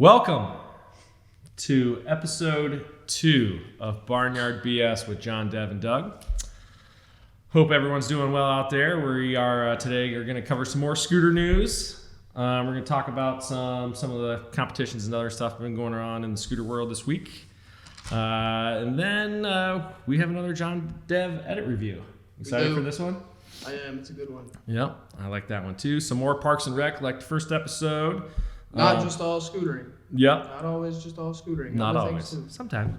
Welcome to episode 2 of Barnyard BS with John, Dev, and Doug. Hope everyone's doing well out there. We are today are going to cover some more scooter news. We're going to talk about some of the competitions and other stuff that have been going on in the scooter world this week. And then we have another John, Dev edit review. Excited for this one? I am. It's a good one. Yep, I like that one too. Some more Parks and Rec like the first episode. Not just all scootering. Yep. Not always just all scootering. Not always. Sometimes.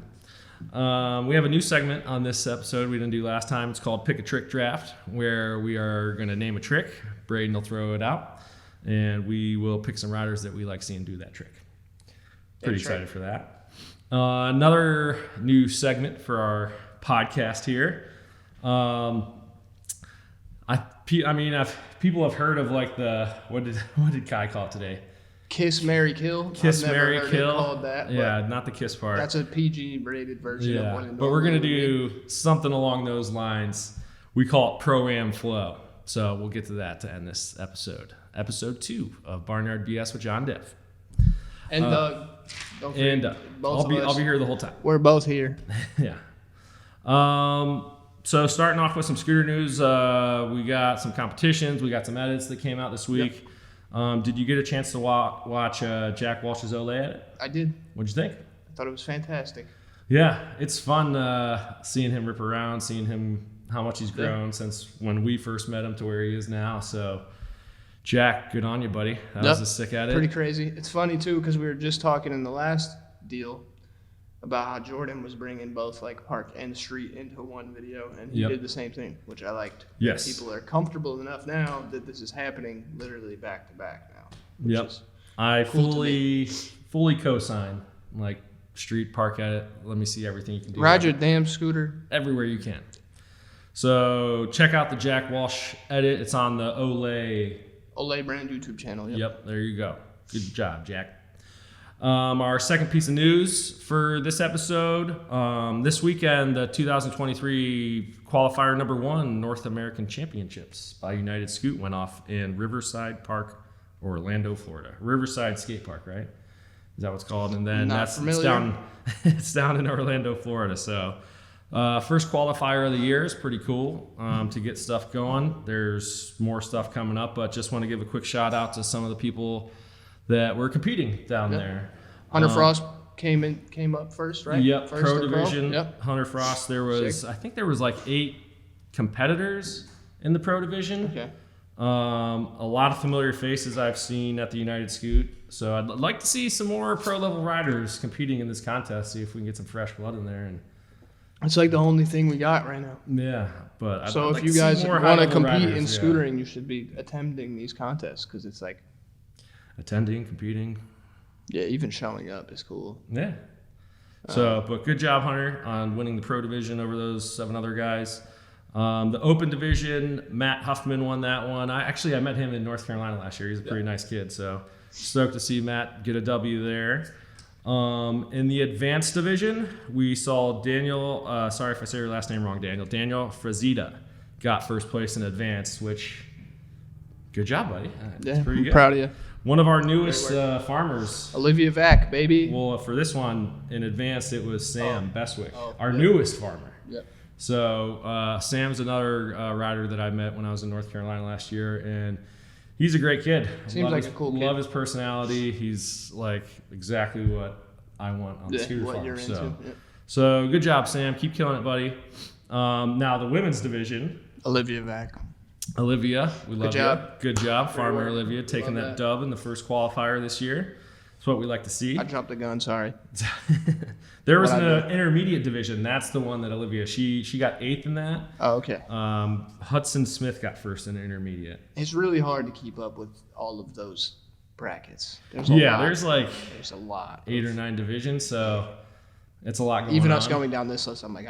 We have a new segment on this episode we didn't do last time. It's called Pick a Trick Draft, where we are going to name a trick. Braden will throw it out, and we will pick some riders that we like seeing do that trick. Pretty excited for that. Another new segment for our podcast here. People have heard of like the what did Kai call it today? Kiss, Marry, Kill. Kiss, Marry, Kill. Called that, yeah, not the kiss part. That's a PG-rated version of one. But we're going to do something along those lines. We call it Pro-Am Flow. So we'll get to that to end this episode. Episode 2 of Barnyard BS with John, Dev. And Doug. Don't forget, and I'll be here the whole time. We're both here. Yeah. So starting off with some scooter news, we got some competitions. We got some edits that came out this week. Yep. Did you get a chance to watch Jack Walsh's Olay edit? I did. What'd you think? I thought it was fantastic. Yeah, it's fun seeing him rip around, seeing him how much he's grown since when we first met him to where he is now. So, Jack, good on you, buddy. That was a sick edit. Pretty crazy. It's funny, too, because we were just talking in the last deal about how Jordan was bringing both like park and street into one video, and he did the same thing, which I liked. Yes. People are comfortable enough now that this is happening literally back to back now. Yep. I fully co-sign like street park edit. Let me see everything you can do. Ride your damn scooter everywhere you can. So check out the Jack Walsh edit. It's on the Olay brand YouTube channel. Yep. There you go. Good job, Jack. Our second piece of news for this episode, this weekend, the 2023 qualifier number 1 North American Championships by United Scoot went off in Riverside Park, Orlando, Florida. Riverside Skate Park, right? Is that what it's called? And then it's down in Orlando, Florida. So first qualifier of the year is pretty cool to get stuff going. There's more stuff coming up, but just want to give a quick shout out to some of the people that were competing down there. Hunter Frost came up first, right? Yep, first pro division. Yep. Hunter Frost. I think there was like 8 competitors in the pro division. Okay. A lot of familiar faces I've seen at the United Scoot. So I'd like to see some more pro level riders competing in this contest. See if we can get some fresh blood in there. And it's like the only thing we got right now. Yeah, but I'd like you guys want to compete in scootering, you should be attending these contests because it's like. Attending, competing. Yeah, even showing up is cool. Yeah. So, but good job, Hunter, on winning the pro division over those 7 other guys. The open division, Matt Huffman won that one. I met him in North Carolina last year. He's a pretty nice kid, so stoked to see Matt get a W there. In the advanced division, we saw Daniel, sorry if I say your last name wrong, Daniel Frazita got first place in advanced, which, good job, buddy. That's pretty good. Proud of you. One of our newest farmers. Olivia Vac, baby. Well, for this one, in advanced, it was Sam Beswick, our newest farmer. Yep. So Sam's another rider that I met when I was in North Carolina last year, and he's a great kid. Seems like a cool kid. Love his personality. He's like exactly what I want on the scooter farm. You're into. So good job, Sam. Keep killing it, buddy. Now the women's division. Olivia Vac. Olivia, we love you. Good job, Farmer Olivia, taking that dub in the first qualifier this year. That's what we like to see. I jumped the gun, sorry. There was an intermediate division. That's the one that Olivia, she got 8th in that. Oh, okay. Hudson Smith got first in the intermediate. It's really hard to keep up with all of those brackets. There's a lot. 8 or 9 divisions, so it's a lot going on. Even us going down this list, I'm like,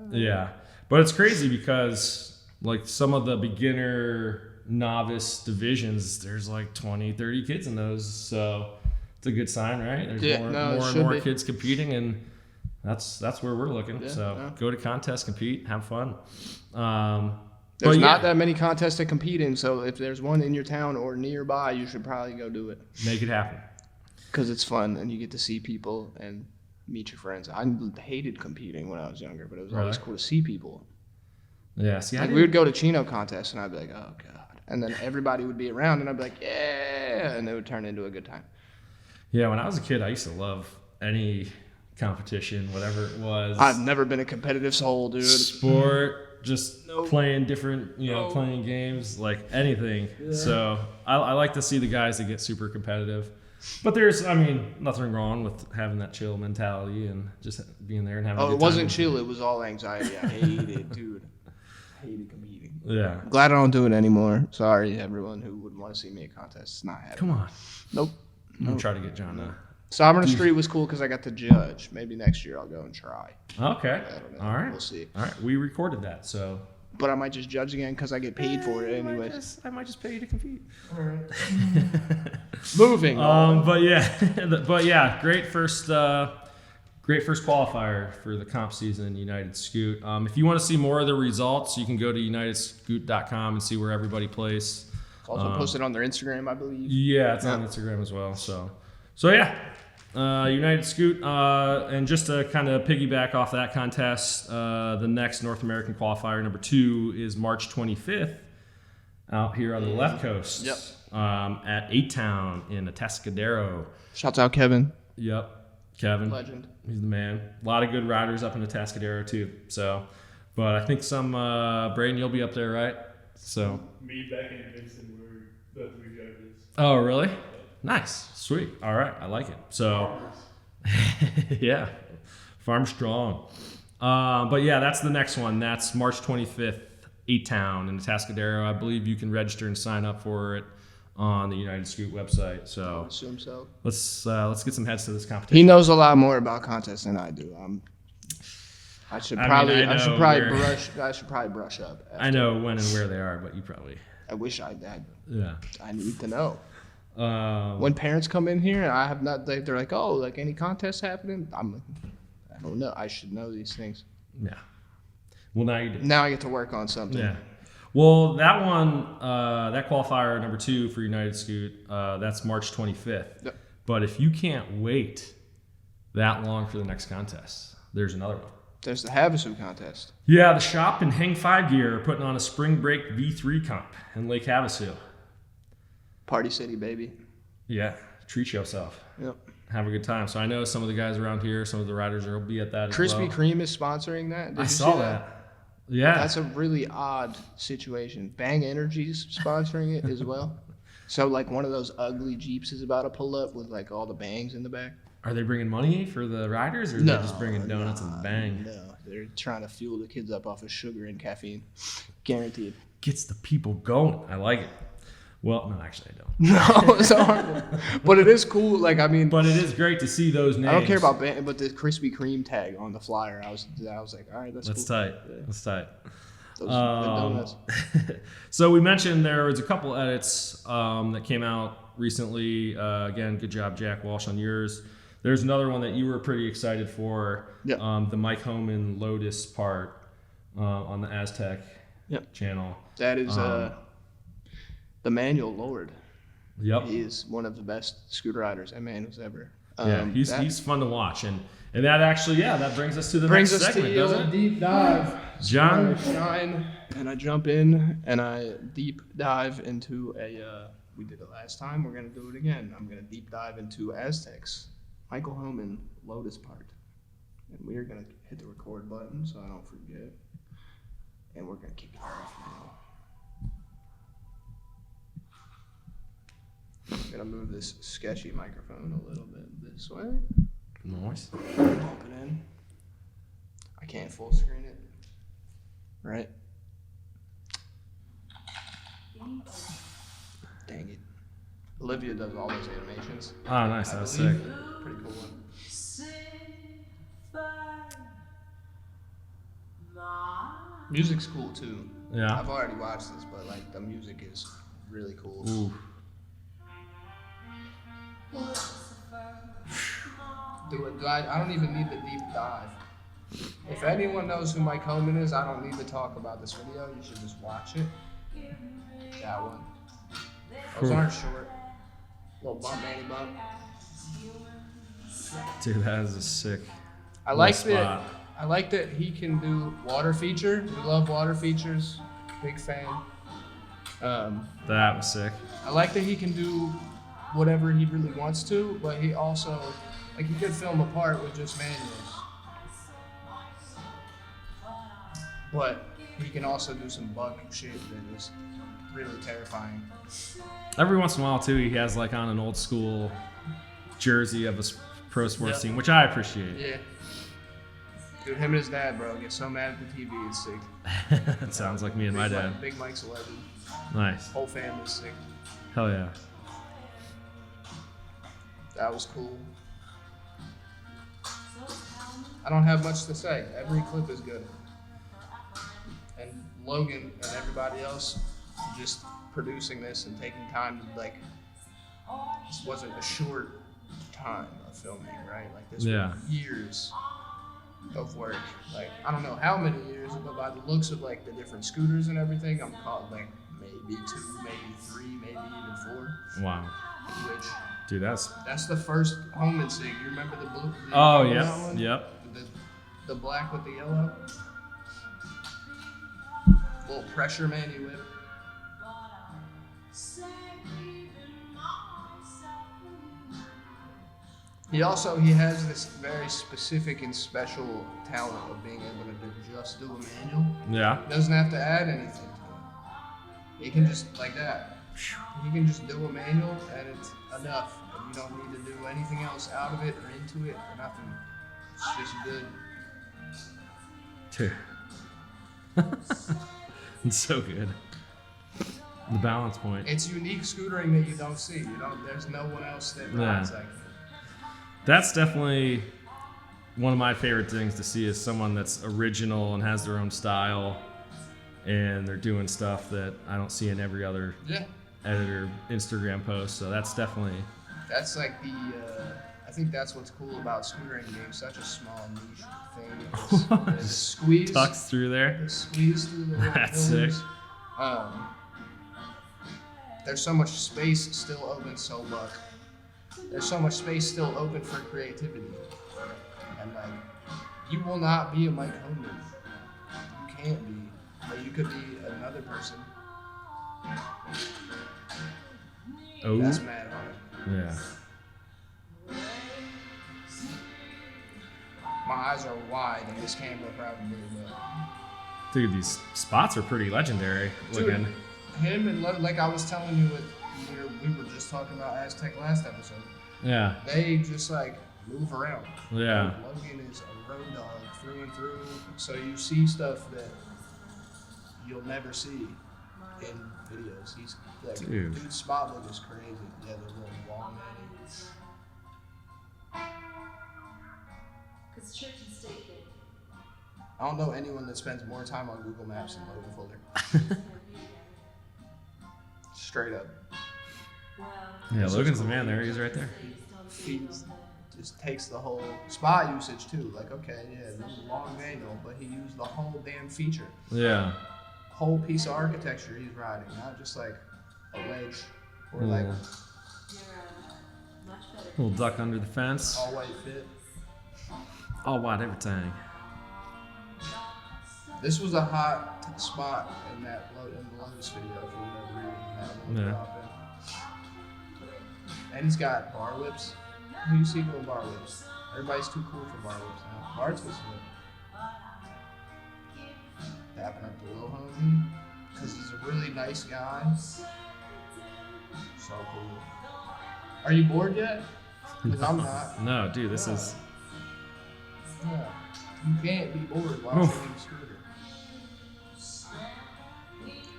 Yeah, but it's crazy because like some of the beginner novice divisions, there's like 20, 30 kids in those. So it's a good sign, right? There's more and more kids competing, and that's where we're looking. Go to contests, compete, have fun. There's not that many contests to compete in, so if there's one in your town or nearby, you should probably go do it. Make it happen. because it's fun and you get to see people and meet your friends. I hated competing when I was younger, but it was always cool to see people. Yeah, see, we would go to Chino contests, and I'd be like, oh, God. And then everybody would be around, and I'd be like, yeah, and it would turn into a good time. Yeah, when I was a kid, I used to love any competition, whatever it was. I've never been a competitive soul, dude. Sport, just playing different, playing games, like anything. Yeah. So I like to see the guys that get super competitive. But there's, nothing wrong with having that chill mentality and just being there and having a good time. Oh, it wasn't chill. It was all anxiety. I hated it, dude. I hated competing. Yeah. Glad I don't do it anymore. Sorry, everyone who would want to see me at contests. It's not happening. Come on. Nope. I'm going to try to get John to. Sovereign Street was cool because I got to judge. Maybe next year I'll go and try. Okay. I don't know. All right. We'll see. All right. We recorded that, so. But I might just judge again because I get paid for it anyway. I might just pay you to compete. All right. Moving on. But yeah, great first qualifier for the comp season in United Scoot. If you want to see more of the results, you can go to unitedscoot.com and see where everybody plays. It's also posted on their Instagram, I believe. Yeah, it's on Instagram as well. So yeah. United Scoot, and just to kind of piggyback off that contest, the next North American qualifier, number 2, is March 25th out here on the left coast. Yep. At 8-Town in Atascadero. Shouts out Kevin. Yep, Kevin. Legend. He's the man. A lot of good riders up in Atascadero too. So, but I think Braden, you'll be up there, right? So. Me, Becky, and Vincent were the 3 judges. Oh, really? Nice. Sweet. All right. I like it. So, yeah. Farm strong. But yeah, that's the next one. That's March 25th, 8-Town in Atascadero. I believe you can register and sign up for it on the United Scoot website. So I assume so. Let's get some heads to this competition. He knows a lot more about contests than I do. I should probably brush up. I know when and where they are, but you probably. I wish I did. Yeah. I need to know. When parents come in here and I have not, they're like, oh, like any contest happening? I don't know. I should know these things. Yeah. Well, now you do. Now I get to work on something. Yeah. Well, that one, that qualifier number 2 for United Scoot, that's March 25th. Yep. But if you can't wait that long for the next contest, there's another one. There's the Havasu contest. Yeah, the shop and Hang 5 Gear are putting on a spring break V3 comp in Lake Havasu. Party City, baby. Yeah, treat yourself. Yep. Have a good time. So I know some of the guys around here, some of the riders will be at that as well. Krispy Kreme is sponsoring that. I saw that. Yeah. That's a really odd situation. Bang Energy's sponsoring it as well. So like one of those ugly Jeeps is about to pull up with like all the bangs in the back. Are they bringing money for the riders, or are they just bringing donuts and bang? No, they're trying to fuel the kids up off of sugar and caffeine. Guaranteed. Gets the people going. I like it. Well, no, actually, I don't. No, it's horrible. But it is cool. Like, I mean. But it is great to see those names. I don't care about but the Krispy Kreme tag on the flyer, I was like, all right, that's cool. Tight. Yeah. That's tight. Those donuts. So we mentioned there was a couple edits that came out recently. Again, good job, Jack Walsh, on yours. There's another one that you were pretty excited for. Yeah. The Mike Homan Lotus part on the Aztec channel. That is the Manual Lord. Yep. He is one of the best scooter riders Emmanuel's ever. He's fun to watch, and that actually that brings us to the next segment, doesn't it? Deep dive. John, shine, and I jump in and I deep dive into we did it last time. We're gonna do it again. I'm gonna deep dive into Aztecs, Michael Homan Lotus part, and we are gonna hit the record button so I don't forget, and we're gonna kick it off now. I'm gonna move this sketchy microphone a little bit this way. Nice. Pump it in. I can't full screen it. Right? Dang it. Olivia does all those animations. Oh, nice. That was sick. Pretty cool one. Music's cool too. Yeah. I've already watched this, but like the music is really cool. Ooh. I don't even need the deep dive. If anyone knows who Mike Homan is, I don't need to talk about this video. You should just watch it. That one. Those aren't short. Little bump, Manny bump. Dude, that is a sick. I little like spot. that. I like that he can do water feature. We love water features. Big fan. That was sick. I like that he can do whatever he really wants to, but he also, like, he could film a part with just manuals. But he can also do some bug shit that is really terrifying. Every once in a while, too, he has like on an old school jersey of a pro sports Yep. team, which I appreciate. Yeah. Dude, him and his dad, bro, get so mad at the TV. It's sick. That sounds like me and my dad. Big Mike's a legend. Nice. Whole family's sick. Hell yeah. That was cool. I don't have much to say. Every clip is good. And Logan and everybody else just producing this and taking time to, like, this wasn't a short time of filming, right? Like, this Yeah. was years of work. Like, I don't know how many years, but by the looks of, like, the different scooters and everything, I'm caught, like, maybe 2, maybe 3, maybe even 4. Wow. Which, Dude, that's. that's the first home and sig. You remember the blue? Oh, yellow yep. one? Yep. The black with the yellow. Little pressure manu whip. He has this very specific and special talent of being able to just do a manual. Yeah. Doesn't have to add anything to it. He can just, like that. He can just do a manual and it's enough. And you don't need to do anything else out of it or into it or nothing. It's just good. Dude. It's so good. The balance point. It's unique scootering that you don't see. There's no one else that rides like that. That's definitely one of my favorite things to see is someone that's original and has their own style and they're doing stuff that I don't see in every other Yeah. editor Instagram post. So that's definitely. That's like I think that's what's cool about scootering being such a small niche thing. The squeeze. Tucks through there. The squeeze through the little That's pillars. sick. There's so much space still open, so much. There's so much space still open for creativity. And like, you will not be a Mike Holman. You can't be. But you could be another person. Oh. That's mad hard. Yeah. My eyes are wide and this camera probably will. Dude, these spots are pretty legendary looking. Dude, him and like I was telling you we were just talking about Aztec last episode. Yeah. They just like move around. Yeah. Logan is a road dog through and through, so you see stuff that you'll never see in videos. He's like, dude's spot look is crazy. Yeah, the little long headed. Because church and state did. I don't know anyone that spends more time on Google Maps than Logan Fuller. Straight up. Yeah, Logan's the man there. He's right there. He just takes the whole spot usage too. Like, okay, yeah, this is a long manual, but he used the whole damn feature. Yeah. Whole piece of architecture he's riding, not just like a ledge or like Little duck under the fence. all white fit. All white everything. This was a hot spot in that in the Lotus video for whatever reason. Yeah. And he's got bar whips. Who you see doing bar whips? Everybody's too cool for bar whips now. Bar twist whip. Tapping up the Wilhelm because he's a really nice guy. So cool. Are you bored yet? Because I'm not. No, dude, this is. Yeah. You can't be bored watching him scooter.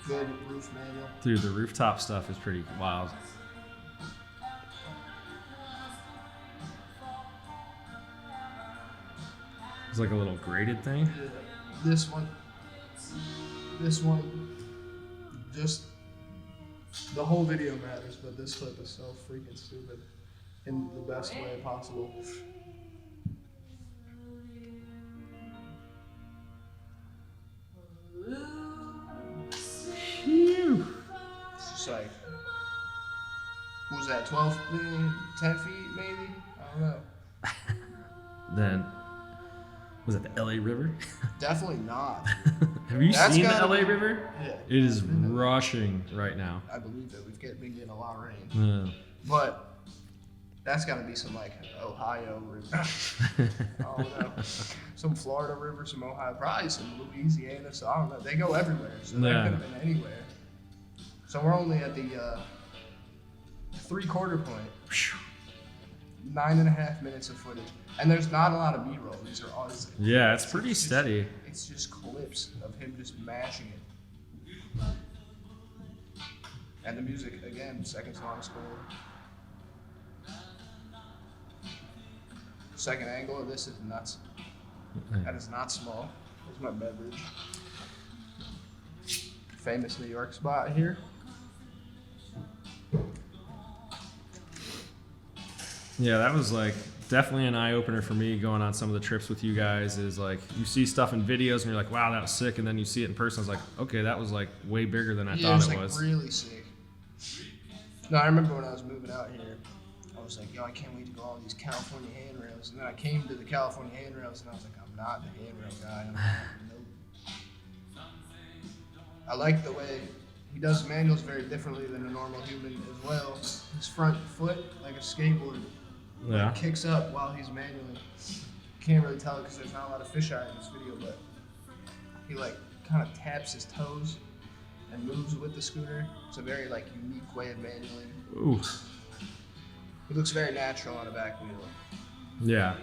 Good roof manual. Dude, the rooftop stuff is pretty wild. It's like a little graded thing. Yeah. This one, just the whole video matters, but this clip is so freaking stupid in the best way possible. Phew. It's just like, was was that, 12, 10 feet maybe? I don't know. Then, was that the LA River? Definitely not. Have you That's seen the gotta LA be- River? Yeah. It is rushing right now. I believe it. Been getting a lot of rain. Yeah. But that's got to be some like Ohio river. I don't know. Some Florida river, some Ohio, probably some Louisiana. So I don't know. They go everywhere. So that Yeah. could have been anywhere. So we're only at the 3/4 point. 9.5 minutes of footage. And there's not a lot of B-roll. These are all. Yeah, it's pretty steady. It's just clips of him just mashing it. And the music, again, second song score. Second angle of this is nuts. That is not small. There's my beverage. Famous New York spot here. Yeah, that was like definitely an eye opener for me going on some of the trips with you guys. Is like you see stuff in videos and you're like, wow, that was sick, and then you see it in person. It's like, okay, that was like way bigger than I Yeah, thought it it was was. like really sick. No, I remember when I was moving out here, I was like, yo, I can't wait to go all these California handrails. And then I came to the California handrails and I was like, I'm not the handrail guy. I'm not, nope. I like the way he does manuals very differently than a normal human as well. His front foot, like a skateboard, Yeah. kicks up while he's manually. Can't really tell because there's not a lot of fisheye in this video, but he like kind of taps his toes and moves with the scooter. It's a very like unique way of manualing. Ooh. It looks very natural on a back wheel. Yeah.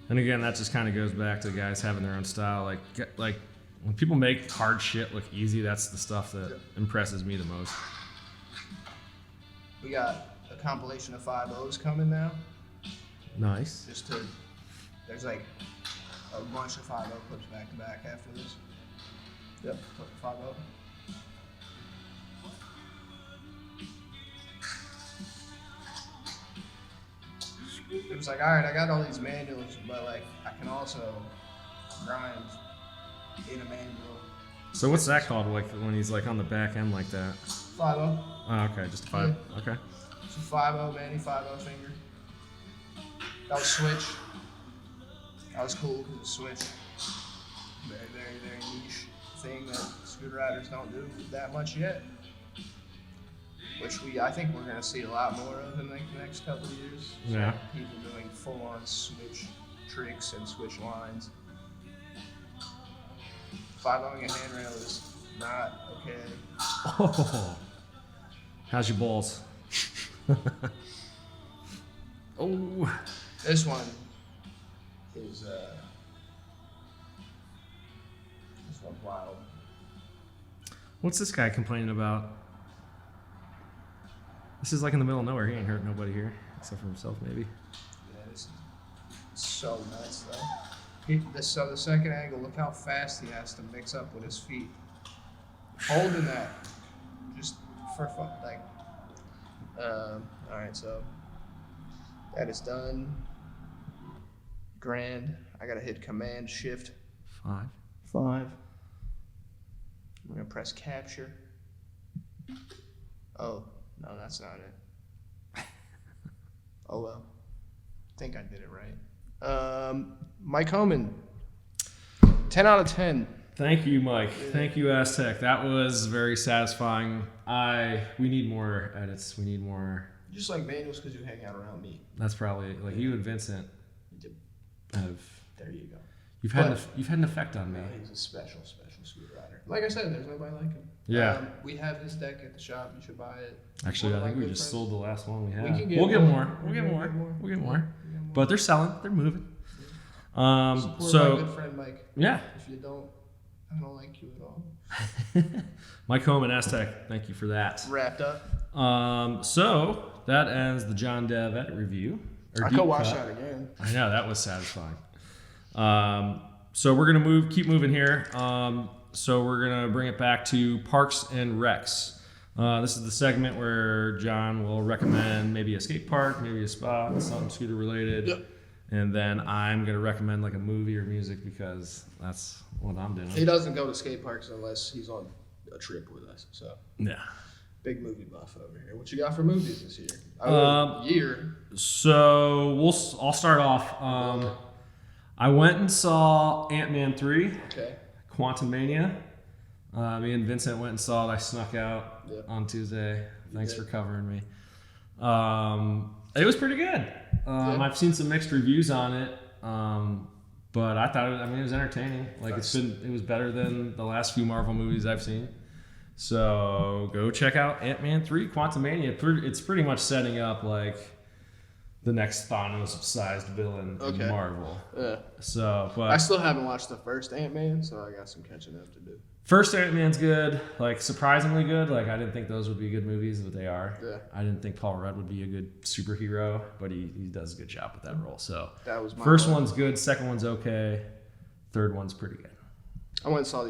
And again, that just kind of goes back to the guys having their own style. Like when people make hard shit look easy, that's the stuff that impresses me the most. We got a compilation of 5.0s coming now. Nice. There's like a bunch of 5.0 clips back to back after this. Yep, 5.0. It was like, all right, I got all these manuals, but like I can also grind in a manual. So what's that called? Like when he's like on the back end like that? 5.0. Oh, okay, just 5. Okay. It's a 5.0 Manny 5.0 finger. That was switch. That was cool because it's switch. Very, very, very niche thing that scooter riders don't do that much yet. Which I think we're gonna see a lot more of in like the next couple of years. Yeah. People doing full-on switch tricks and switch lines. 5.0ing a handrail is not okay. Oh. How's your balls? Oh. This one is this one's wild. What's this guy complaining about? This is like in the middle of nowhere. He ain't hurt nobody here except for himself, maybe. Yeah, this is so nuts though. So the second angle, look how fast he has to mix up with his feet. Holding that, just for fun, like. All right, so that is done. Grand. I gotta hit Command Shift 5. 5. I'm gonna press Capture. Oh no, that's not it. Oh well. I think I did it right. Mike Homan. 10 out of 10. Thank you, Mike. Thank you, Aztec. That was very satisfying. We need more edits. We need more. You just like manuals because you hang out around me. That's probably like you and Vincent have. There you go. You've had an effect on me. He's a special scooter rider. Like I said, there's nobody like him. Yeah. We have his deck at the shop. You should buy it. Actually, One I of think my we good just friends- sold the last one we had. We can get We'll get more. more. We'll get more. We'll get more. more. But they're selling. They're moving. Support my So good friend Mike. yeah, If you don't, I don't like you at all. Mike Home and Aztec. Thank you for that. Wrapped up. So that ends the John Dev edit review. or I deep could watch cut. that again. I know that was satisfying. So we're gonna keep moving here. So we're gonna bring it back to Parks and Recs. This is the segment where John will recommend maybe a skate park, maybe a spot, something scooter related. Yep. And then I'm gonna recommend like a movie or music because that's what I'm doing. He doesn't go to skate parks unless he's on a trip with us. So Yeah. Big movie buff over here. What you got for movies this year? Year. So I'll start off. I went and saw Ant-Man 3, Okay. Quantumania. Me and Vincent went and saw it. I snuck out Yep. on Tuesday. Thanks did. for covering me. It was pretty good. I've seen some mixed reviews on it, but I thought it was entertaining. Like it was better than the last few Marvel movies I've seen. So go check out Ant-Man 3, Quantumania. It's pretty much setting up like the next Thanos-sized villain in Marvel. Yeah. So, but I still haven't watched the first Ant-Man, so I got some catching up to do. first Ant-Man's good, like surprisingly good. Like I didn't think those would be good movies, but they are. Yeah. I didn't think Paul Rudd would be a good superhero, but he does a good job with that role. So That was my first goal. one's good, second one's okay, third one's pretty good. I went and saw the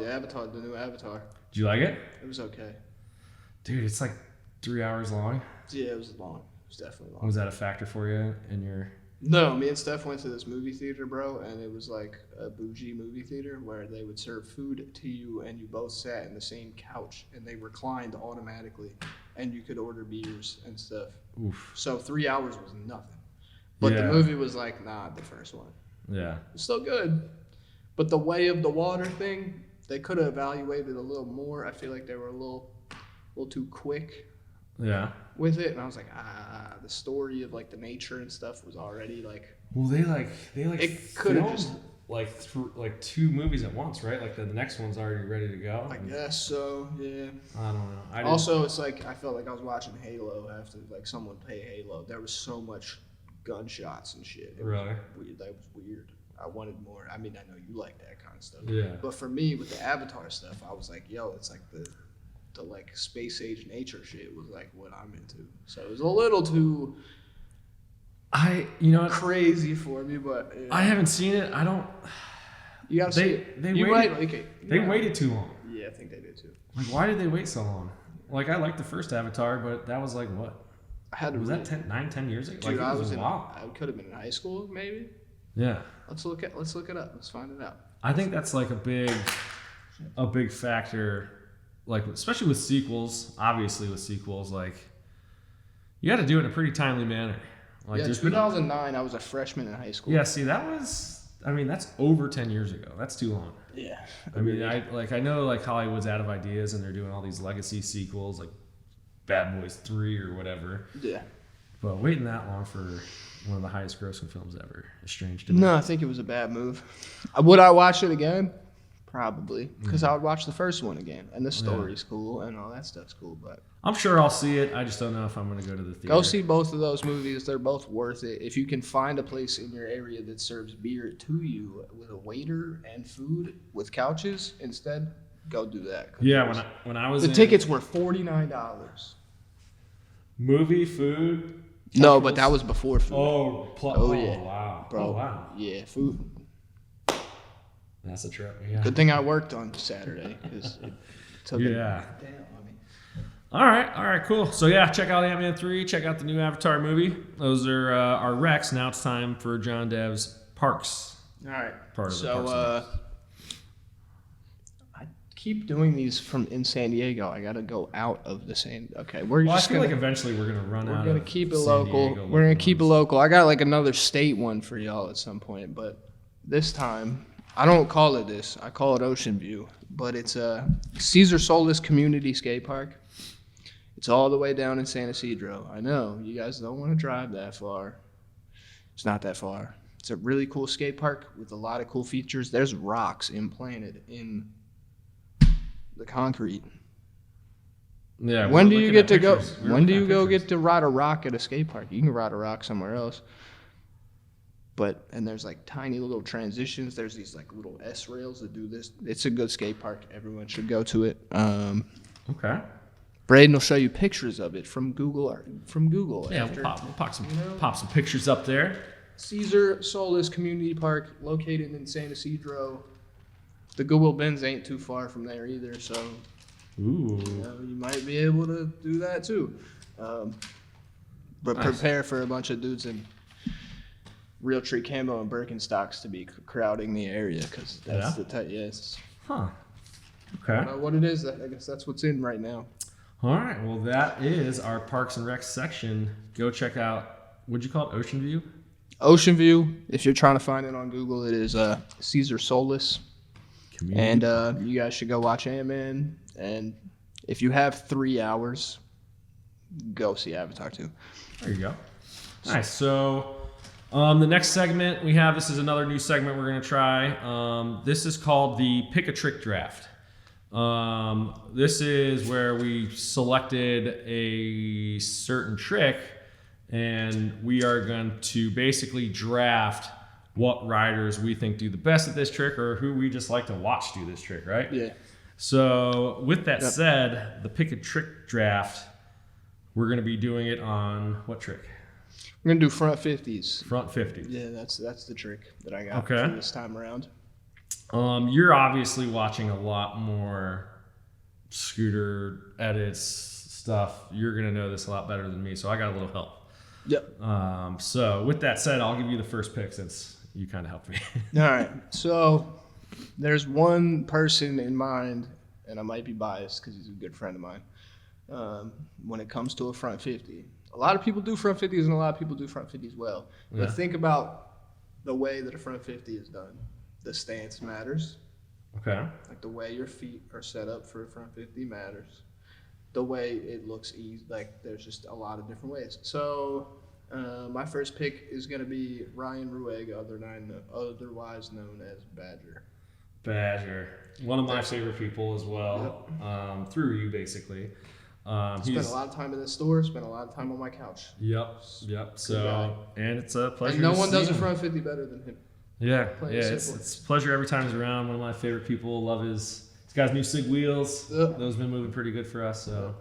new Avatar. Did you like it? It was okay. Dude, it's like 3 hours long. Yeah, it was long. It was definitely long. Was that a factor for you in your... No, me and Steph went to this movie theater, bro, and it was like a bougie movie theater where they would serve food to you and you both sat in the same couch and they reclined automatically and you could order beers and stuff. Oof. So 3 hours was nothing. But the Yeah. movie was like, nah, the first one. Yeah. It's still good. But the way of the water thing, they could have evaluated a little more. I feel like they were a little too quick Yeah. with it, and I was like, the story of like the nature and stuff was already like. Well, they It could have filmed just. like two movies at once, right? Like the next one's already ready to go. I guess so. Yeah. I don't know. Also, it's like I felt like I was watching Halo after like someone play Halo. There was so much gunshots and shit. It Really? was weird. That was weird. I wanted more. I mean, I know you like that kind of stuff. Yeah. But for me, with the Avatar stuff, I was like, yo, it's like the like space age nature shit was like what I'm into. So it was a little too you know what? crazy for me, but yeah. I haven't seen it. I don't. You gotta see it. They You waited. might like it. You They might- waited too long. Yeah, I think they did too. Like, why did they wait so long? Like, I liked the first Avatar, but that was like what? I had to Was read. that 10 years ago? Dude, like, I it was a in. while. I could have been in high school, maybe. Yeah. Let's look it up. Let's find it out. I think that's like a big factor, like especially with sequels. Obviously, with sequels, like you got to do it in a pretty timely manner. Like, Yeah, there's been 2009. I was a freshman in high school. yeah. See, that's over 10 years ago. That's too long. Yeah. I mean, I know like Hollywood's out of ideas and they're doing all these legacy sequels like Bad Boys 3 or whatever. Yeah. But waiting that long for one of the highest grossing films ever is strange to me. No, I think it was a bad move. Would I watch it again? Probably, because I would watch the first one again, and the story's cool and all that stuff's cool. But I'm sure I'll see it. I just don't know if I'm going to go to the theater. go see both of those movies. They're both worth it. If you can find a place in your area that serves beer to you with a waiter and food with couches instead, go do that. Yeah, when I was The in tickets were $49. movie, food. No, but that was before food. Oh, yeah. Wow. Bro, Oh, wow. yeah, food. That's a trip. Yeah. Good thing I worked on Saturday because it took it Yeah. down on me. All right, cool. So yeah, check out Ant-Man 3. Check out the new Avatar movie. Those are our recs. Now it's time for John Dev's Parks. All right. Part of the So Parks and Recs. I keep doing these from in San Diego. I got to go out of the San. Okay, we're Well, I just feel gonna like eventually we're gonna run out. we're gonna of keep it San local. Diego We're gonna local keep it ones. local. I got like another state one for y'all at some point, but this time I don't call it this. I call it Ocean View, but it's a Caesar Solis Community Skate Park. It's all the way down in San Isidro. I know you guys don't want to drive that far. It's not that far. It's a really cool skate park with a lot of cool features. There's rocks implanted in the concrete. Yeah. When we're do you looking get at to go? pictures. We're When do looking you at go pictures. get to ride a rock at a skate park? You can ride a rock somewhere else. And there's like tiny little transitions. There's these like little S rails that do this. It's a good skate park. Everyone should go to it. Okay. Braden will show you pictures of it from Google. Yeah, after. we'll pop some pictures up there. Caesar Solis Community Park, located in San Isidro. The Goodwill Bins ain't too far from there either, so Ooh. you might be able to do that too. But Nice. prepare for a bunch of dudes in Realtree camo and Birkenstocks to be crowding the area because that's Yeah? the type. Yes, Huh. I Okay. don't know what it is. I guess that's what's in right now. All right. Well, that is our Parks and Rec section. Go check out, what'd you call it? Ocean View? Ocean View. If you're trying to find it on Google, it is Caesar Solis. Community. And you guys should go watch Ant-Man. And if you have 3 hours, go see Avatar 2. There you go. Nice. So the next segment we have, this is another new segment we're going to try. This is called the Pick a Trick Draft. This is where we selected a certain trick, and we are going to basically draft what riders we think do the best at this trick, or who we just like to watch do this trick, right? Yeah. So with that said, the Pick a Trick Draft, we're going to be doing it on what trick? We're going to do front 50s. Front 50. Yeah, that's the trick that I got Okay. for this time around. You're obviously watching a lot more scooter edits stuff. You're going to know this a lot better than me, so I got a little help. Yep. So with that said, I'll give you the first pick since you kind of helped me. All right. So there's one person in mind, and I might be biased because he's a good friend of mine, when it comes to a front 50. A lot of people do front 50s and a lot of people do front 50s well. But Yeah. think about the way that a front 50 is done. The stance matters. Okay. Like the way your feet are set up for a front 50 matters. The way it looks easy, like there's just a lot of different ways. So my first pick is going to be Ryan Rueg, otherwise known as Badger. Badger. One of my favorite people as well. Through you, basically. Spent a lot of time in the store, spent a lot of time on my couch. Yep. So, and it's a pleasure. And no to one see does a him. front 50 better than him. Yeah, Plain yeah. and It's simple. a pleasure every time he's around. One of my favorite people. Love he's got new SIG wheels. Yep. Those have been moving pretty good for us. So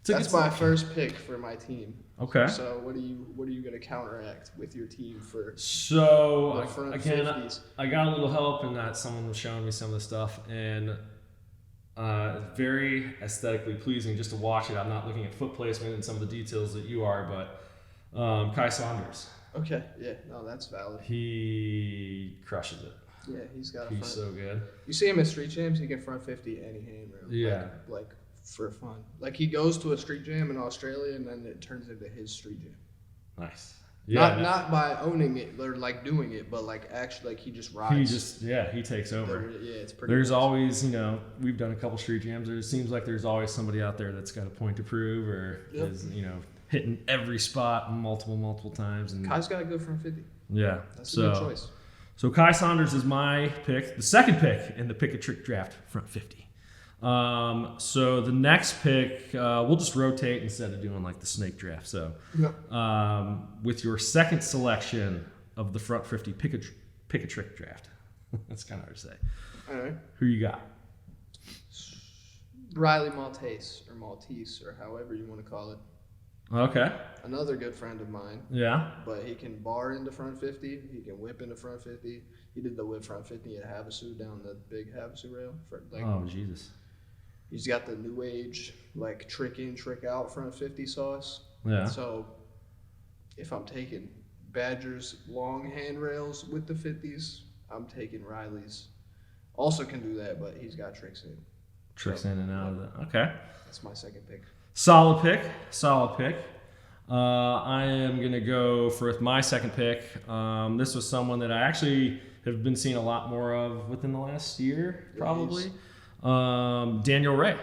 it's a That's good my selection. first pick for my team. Okay. So what are you going to counteract with your team for So the front again, 50s? I got a little help in that someone was showing me some of the stuff, and very aesthetically pleasing just to watch it. I'm not looking at foot placement and some of the details that you are, but Kai Saunders, Okay, yeah, no, that's valid. he crushes it. Yeah, he's got a He's front. so good. You see him at street jams, he can front 50 any handrail. Yeah. Like for fun. Like he goes to a street jam in Australia and then it turns into his street jam. Nice. Yeah. Not by owning it or like doing it, but like actually like he just rides. He takes over. Yeah, it's pretty. There's nice. always, we've done a couple street jams. It seems like there's always somebody out there that's got a point to prove or Yep. is, hitting every spot multiple times. And Kai's got a good front 50. yeah, That's a good choice. So Kai Saunders is my pick, the second pick in the Pick a Trick Draft front 50. So the next pick, we'll just rotate instead of doing like the snake draft. So Yeah. with your second selection of the front 50, pick a trick draft. That's kind of hard to say. All right. Who you got? Riley Maltese or however you want to call it. Okay. Another good friend of mine, Yeah. but he can bar into front 50. He can whip into front 50. He did the whip front 50 at Havasu down the big Havasu rail. Oh, Jesus. He's got the new age, like trick in, trick out front 50 sauce. Yeah. So if I'm taking Badger's long handrails with the 50s, I'm taking Riley's. Also can do that, but he's got tricks in. Tricks in and out of that. Okay. That's my second pick. Solid pick. I am going to go for my second pick. This was someone that I actually have been seeing a lot more of within the last year, probably. Daniel Ray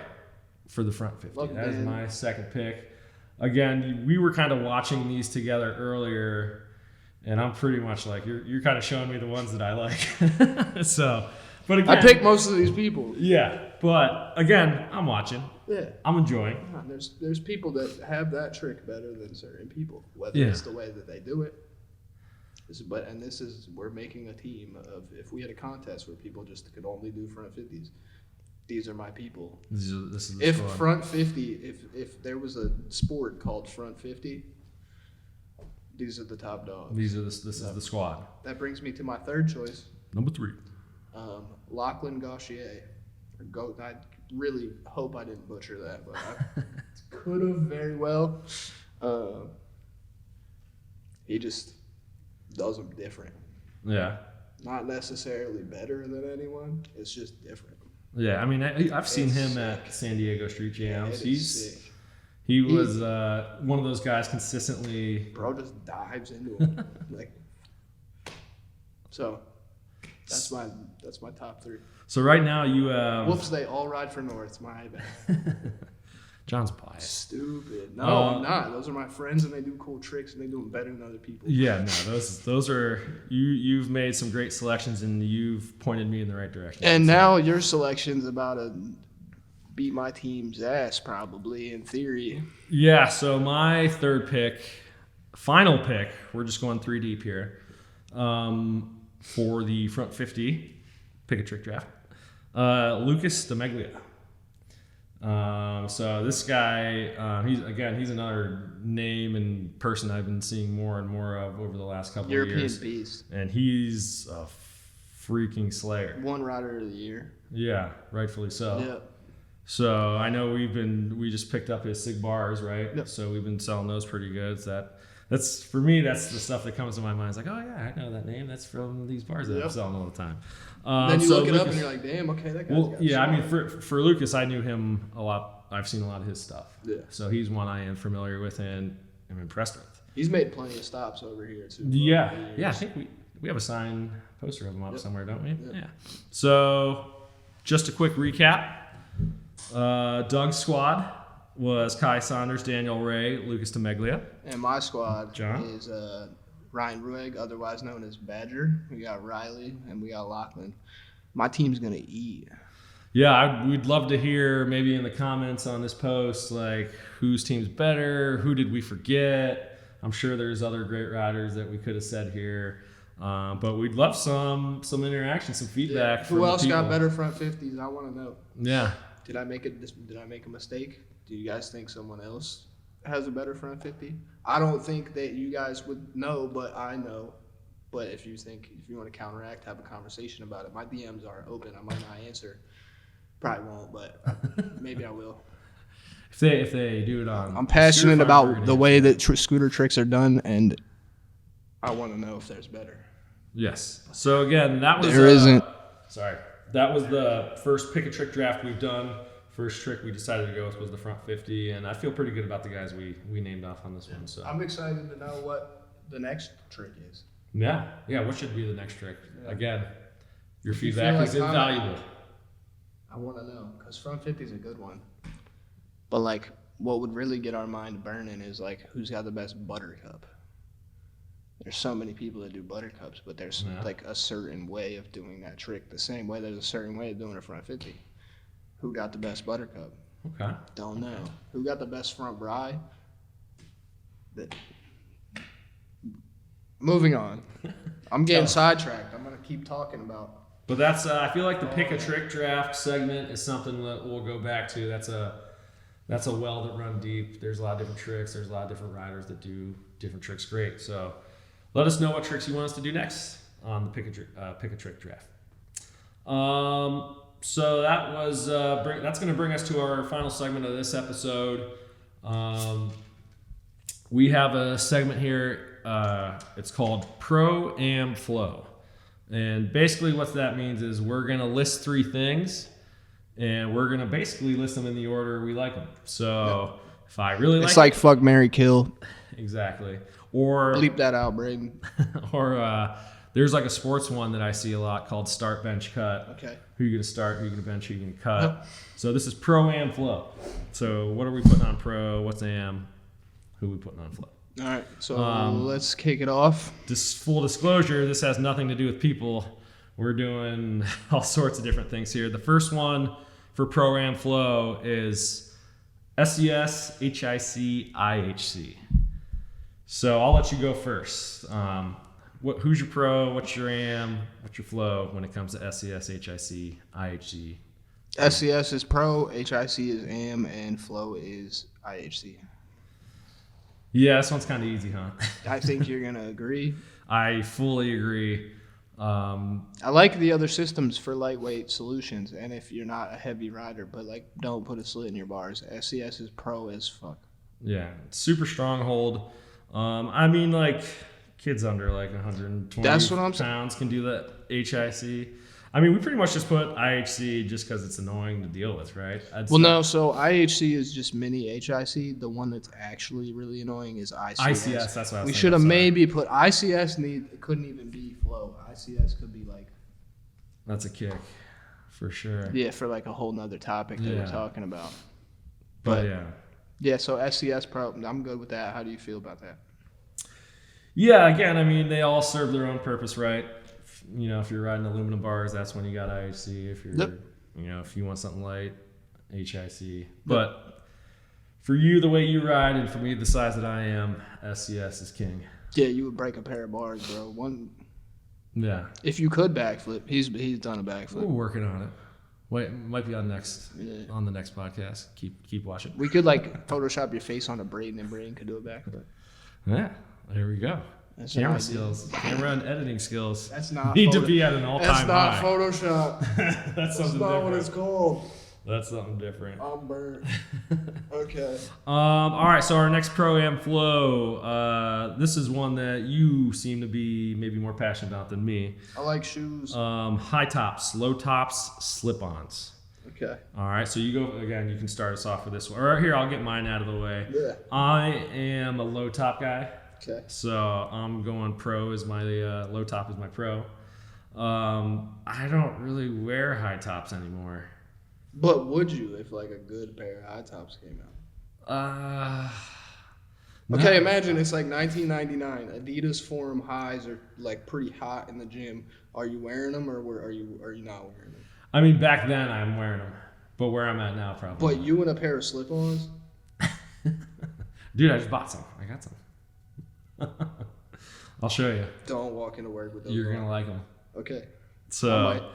for the front 50. Love That is Dan. my second pick. Again, we were kind of watching these together earlier, and I'm pretty much like, you're kind of showing me the ones that I like. So, but again. I picked most of these people. Yeah, but again, I'm watching. Yeah. I'm enjoying. There's people that have that trick better than certain people, whether Yeah. it's the way that they do it. We're making a team of, if we had a contest where people just could only do front 50s, these are my people. This is the If squad. front 50, if there was a sport called front 50, these are the top dogs. This is the squad. That brings me to my third choice, Number 3. Lachlan Gauchier. I really hope I didn't butcher that, but I could have very well. He just does them different. Yeah. Not necessarily better than anyone. It's just different. Yeah, I mean, I've seen It's him sick. at San Diego Street Jams. it is sick. He was one of those guys consistently. Bro just dives into him. Like, so that's my top 3. So right now you have Whoops, they all ride for North. My bad. John's biased. Stupid. No, I'm not. Those are my friends, and they do cool tricks, and they do them better than other people. Yeah, no, those are you've made some great selections, and you've pointed me in the right direction. And So- now your selection's about to beat my team's ass, probably, in theory. Yeah, so my third pick, final pick, we're just going 3 deep here, for the front 50 pick a trick draft, Lucas DeMeglia. So this guy, he's another name and person I've been seeing more and more of over the last couple of European years. beast. And he's a freaking slayer. One rider of the year. Yeah, rightfully so. Yeah. So I know we just picked up his Sig bars, right? Yep. So we've been selling those pretty good. That's for me. That's the stuff that comes to my mind. It's like, oh yeah, I know that name. That's from these bars that I'm Yep. selling all the time. Then you so look it up Lucas- and you're like, damn, okay, that guy's well, got yeah. I mean, some. for Lucas, I knew him a lot. I've seen a lot of his stuff. Yeah. So he's one I am familiar with and am impressed with. He's made plenty of stops over here, too. Yeah, over the yeah. I years. think we have a signed poster of him up Yep. somewhere, don't we? Yep. Yeah. So, just a quick recap. Doug's squad was Kai Saunders, Daniel Ray, Lucas DeMeglia. And my squad John? is Ryan Rueg, otherwise known as Badger. We got Riley, and we got Lachlan. My team's going to eat. Yeah, we'd love to hear maybe in the comments on this post, like whose team's better, who did we forget. I'm sure there's other great riders that we could have said here, but we'd love some interaction, some feedback. from Who the else got people. better front 50s? I want to know. Yeah, Did I make a mistake? Do you guys think someone else has a better front 50? I don't think that you guys would know, but I know. But if you want to counteract, have a conversation about it. My DMs are open. I might not answer. Probably won't, but maybe I will. if they do it on. I'm passionate Scooter Farm, we're about gonna the answer. way that scooter tricks are done, and I want to know if there's better. Yes. So again, that was There isn't. Sorry, that was the first pick a trick draft we've done. First trick we decided to go with was the front 50, and I feel pretty good about the guys we named off on this one. So I'm excited to know what the next trick is. yeah. What should be the next trick? Yeah. Again, your If you feedback feel is like comment- invaluable. I want to know because front 50 is a good one. But like, what would really get our mind burning is like, who's got the best buttercup? There's so many people that do buttercups, but there's Yeah. like a certain way of doing that trick. The same way there's a certain way of doing a front 50. Who got the best buttercup? Okay. Don't know. Who got the best front bri? Moving on. I'm getting sidetracked. I'm gonna keep talking about. But that's I feel like the pick a trick draft segment is something that we'll go back to. That's a well that run deep. There's a lot of different tricks. There's a lot of different riders that do different tricks great. So let us know what tricks you want us to do next on the pick a trick draft. So that was that's going to bring us to our final segment of this episode. We have a segment here. It's called Pro Am Flow. And basically what that means is we're going to list 3 things and we're going to basically list them in the order we like them. So if I really It's like fuck, marry, kill. exactly. Or Bleep that out, Braden. or there's like a sports one that I see a lot called start, bench, cut. Okay. Who you going to start, who you going to bench, who you going to cut. So this is Pro Am Flow. So what are we putting on Pro? What's Am? Who are we putting on Flow? All right. So let's kick it off. Just full disclosure, this has nothing to do with people. We're doing all sorts of different things here. The first one for Pro Am Flow is SES, HIC, IHC. So I'll let you go first. Who's your pro? What's your am? What's your flow when it comes to SES, HIC, IHC? SCS is pro, HIC is AM, and flow is IHC. Yeah, this one's kind of easy, huh? I think you're gonna agree. I fully agree. I like the other systems for lightweight solutions, and if you're not a heavy rider, but like don't put a slit in your bars. SCS is pro as fuck. Yeah, super stronghold. I mean, like kids under like 120 That's what I'm saying. pounds can do that HIC. I mean, we pretty much just put IHC just because it's annoying to deal with, right? Well, no. So IHC is just mini HIC. The one that's actually really annoying is ICS. ICS, that's what I was We thinking, should have sorry. maybe put ICS. It couldn't even be flow. ICS could be like That's a kick, for sure. yeah for like a whole nother topic that Yeah. we're talking about. But yeah. Yeah. So SCS Pro. I'm good with that. How do you feel about that? Yeah, again, I mean, they all serve their own purpose, right? You know, if you're riding aluminum bars, that's when you got IHC. If you're, Yep. you know, if you want something light, HIC. But for you, the way you ride, and for me, the size that I am, SCS is king. Yeah, you would break a pair of bars, bro. One, Yeah, if you could backflip. He's done a we're backflip. working on it. Wait, might be on Yeah. the next podcast. Keep watching. We could like Photoshop your face on a Braden and Braden could do a backflip. Yeah, there we go. That's an Camera idea. skills, camera and editing skills. That's not. Need to photo- be at an all-time That's not high. Photoshop. That's That's something not what different. it's called. That's something different. I'm burnt. Okay. All right, so our next Pro-Am Flow. This is one that you seem to be maybe more passionate about than me. I like shoes. High tops, low tops, slip-ons. Okay. All right, so you go again. You can start us off with this one. Or here, I'll get mine out of the way. Yeah. I am a low top guy, Okay. so I'm going pro as my low top is my pro. I don't really wear high tops anymore. But would you if like a good pair of high tops came out? Okay, no. imagine it's like 1999. Adidas Forum highs are like pretty hot in the gym. Are you wearing them or are you not wearing them? I mean, back then I'm wearing them, but where I'm at now, probably. But you in a pair of slip-ons? Dude, I just bought some. I got some. I'll show you. Don't walk into work with those. You're on. gonna like them. Okay. So,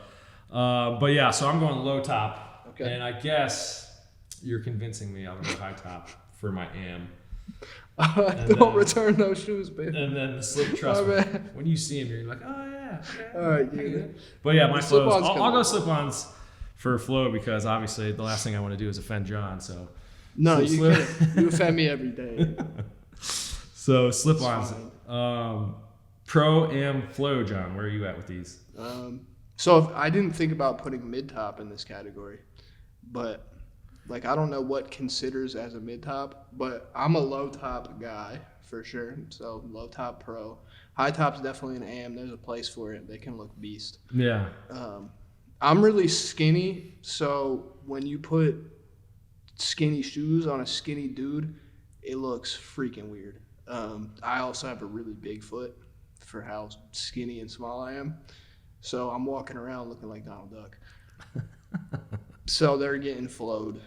but yeah, so I'm going low top. Okay. And I guess you're convincing me I'll go high top for my AM. Don't then- return those shoes, babe. And then the slip, trust My me. bad. When you see them, you're like, oh yeah. Okay, All right, I get dude. it. But yeah, my The flows. slip-ons I'll come go up. slip-ons for flow because obviously the last thing I want to do is offend John. So, No, So you slip- can't. You offend me every day. so slip-ons. It's Pro Am Flow, John. Where are you at with these? So if, I didn't think about putting mid-top in this category, but like I don't know what considers as a mid-top, but I'm a low-top guy for sure. So low-top pro. High-top's definitely an AM. There's a place for it. They can look beast. Yeah. I'm really skinny, so when you put skinny shoes on a skinny dude, it looks freaking weird. I also have a really big foot for how skinny and small I am, so I'm walking around looking like Donald Duck. So they're getting flowed.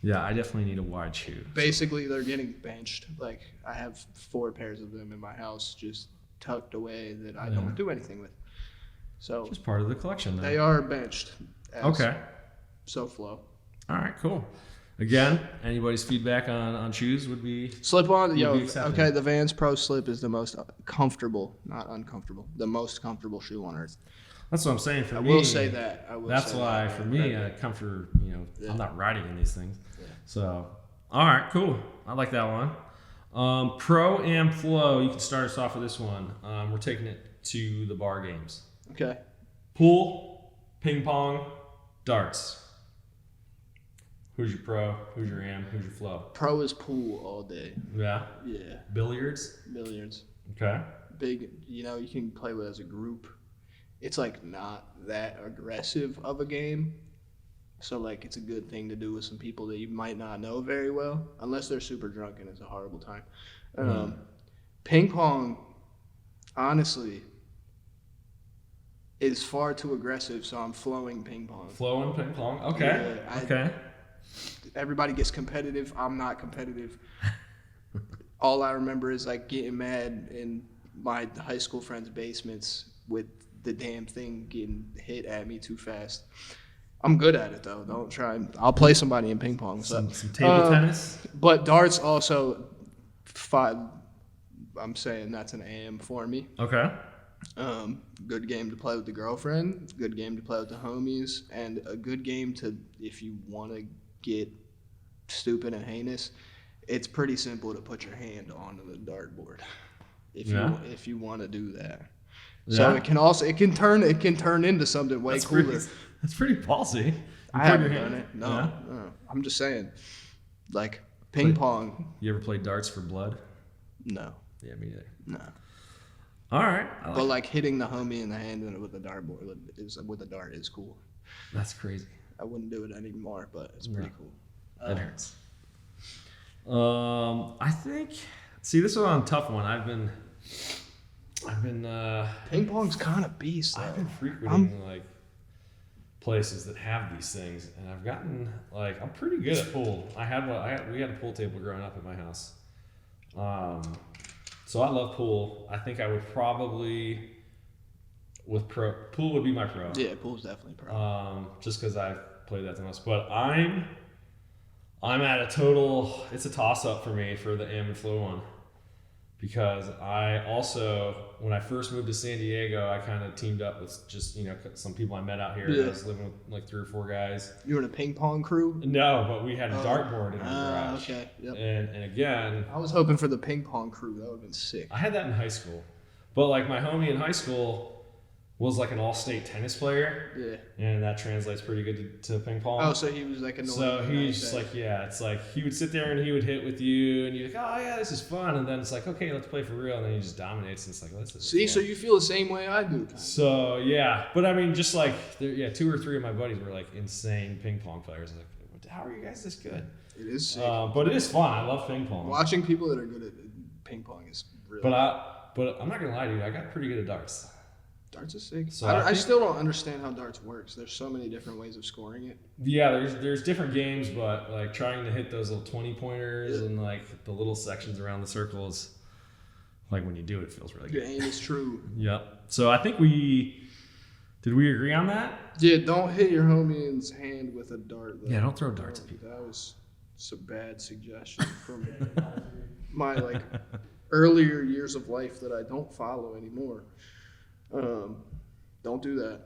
Yeah, I definitely need a wide shoe. Basically, they're getting benched. Like I have 4 pairs of them in my house, just tucked away that I don't do anything with. So Just part of the collection, though. they are benched. as Okay. So flow. All right, cool. Again, anybody's feedback on shoes would be Slip on, Would yo. be accepted. Okay, the Vans Pro Slip is the most comfortable, not uncomfortable, the most comfortable shoe on earth. that's what I'm saying for I me. will say that. I will. That's say why that. for me, comfort, Yeah. I'm not riding in these things. Yeah. So, all right, cool. I like that one. Pro Am Flow, you can start us off with this one. We're taking it to the bar games. Okay. Pool, ping pong, darts. Who's your pro? Who's your am? Who's your flow? Pro is pool all day. Yeah. Yeah. Billiards. Billiards. Okay. Big. You can play with as a group. It's like not that aggressive of a game. So like it's a good thing to do with some people that you might not know very well, unless they're super drunk and it's a horrible time. Ping pong, honestly, is far too aggressive, so I'm flowing ping pong. Flow and ping pong. Okay. Yeah, Okay. Everybody gets competitive. I'm not competitive. All I remember is like getting mad in my high school friends' basements with the damn thing getting hit at me too fast. I'm good at it though. Don't try. I'll play somebody in ping pong. So. Some table tennis. But darts also, I'm saying that's an AM for me. Okay. Good game to play with the girlfriend, good game to play with the homies, and a good game to, if you want to get stupid and heinous, it's pretty simple to put your hand onto the dartboard if Yeah. you want to do that. So Yeah. it can turn into something way cooler. That's pretty ballsy. You I put haven't your done hand- it. No, Yeah? no. I'm just saying, like ping pong. You ever play darts for blood? No, Yeah, me neither. no. All right. I But like like hitting the homie in the hand with a dartboard with a dart is cool. That's crazy. I wouldn't do it anymore, but it's pretty cool. That hurts. I think. See, this was on a tough one. I've been Ping pong's kind of beast. Though. I've been frequenting like places that have these things, and I've gotten like I'm pretty good at pool. We had a pool table growing up at my house, so I love pool. I think I would probably pool would be my pro. Yeah, pool's definitely pro. Just because I've played that the most. But I'm at a total. It's a toss up for me for the Am and Flow one. Because I also, when I first moved to San Diego, I kind of teamed up with just, some people I met out here. Yeah. I was living with like 3 or 4 guys. You were in a ping pong crew? No, but we had a dartboard in the garage. Okay. Yep. And again, I was hoping for the ping pong crew. That would have been sick. I had that in high school. But like my homie in high school was like an all-state tennis player. Yeah. And that translates pretty good to ping pong. Oh, so he was like annoying. So he's just like, it's like he would sit there and he would hit with you, and you're like, oh yeah, this is fun, and then it's like, okay, let's play for real, and then he just dominates, and it's like, this is See, fun. so you feel the same way I do. So yeah, but I mean, just like 2 or 3 of my buddies were like insane ping pong players. I was like, how are you guys this good? It is sick. But it is fun. I love ping pong. Watching people that are good at ping pong is really. But I'm not gonna lie to you, I got pretty good at darts. Darts is sick. So I I think- still don't understand how darts works. There's so many different ways of scoring it. Yeah, there's different games, but like trying to hit those little 20 pointers and like the little sections around the circles, like when you do it, it feels really Your good. aim is true. Yep. So I think did we agree on that? Yeah, don't hit your homie's hand with a dart. Though. Yeah, don't throw darts at people. That was some bad suggestion from my like earlier years of life that I don't follow anymore. Don't do that.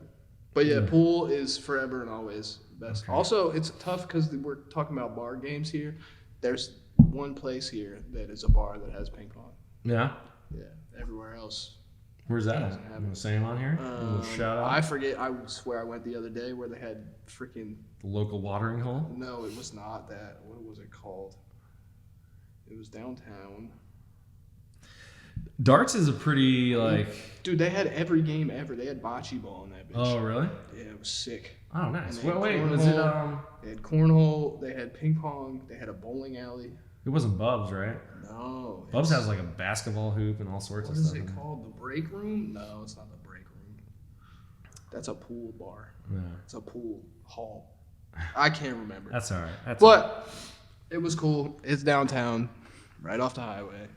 But yeah, pool is forever and always the best. Okay. Also, it's tough because we're talking about bar games here. There's one place here that is a bar that has ping pong. Yeah. Yeah, everywhere else. Where's that? Doesn't have You want to say them on here? Shout out. I forget. I swear I went the other day where they had freaking. The local watering hole. No, it was not that. What was it called? It was downtown. Darts is a pretty like. Dude, they had every game ever. They had bocce ball in that bitch. Oh really? Yeah, it was sick. Oh nice. And they had Wait, was it cornhole. They had cornhole. They had ping pong. They had a bowling alley. It wasn't Bubs, right? No. Bubs it's- has like a basketball hoop and all sorts What of is stuff. it in there. called? The break room? No, it's not the break room. That's a pool bar. Yeah. It's a pool hall. I can't remember. That's all right. That's But it was cool. It's downtown, right off the highway.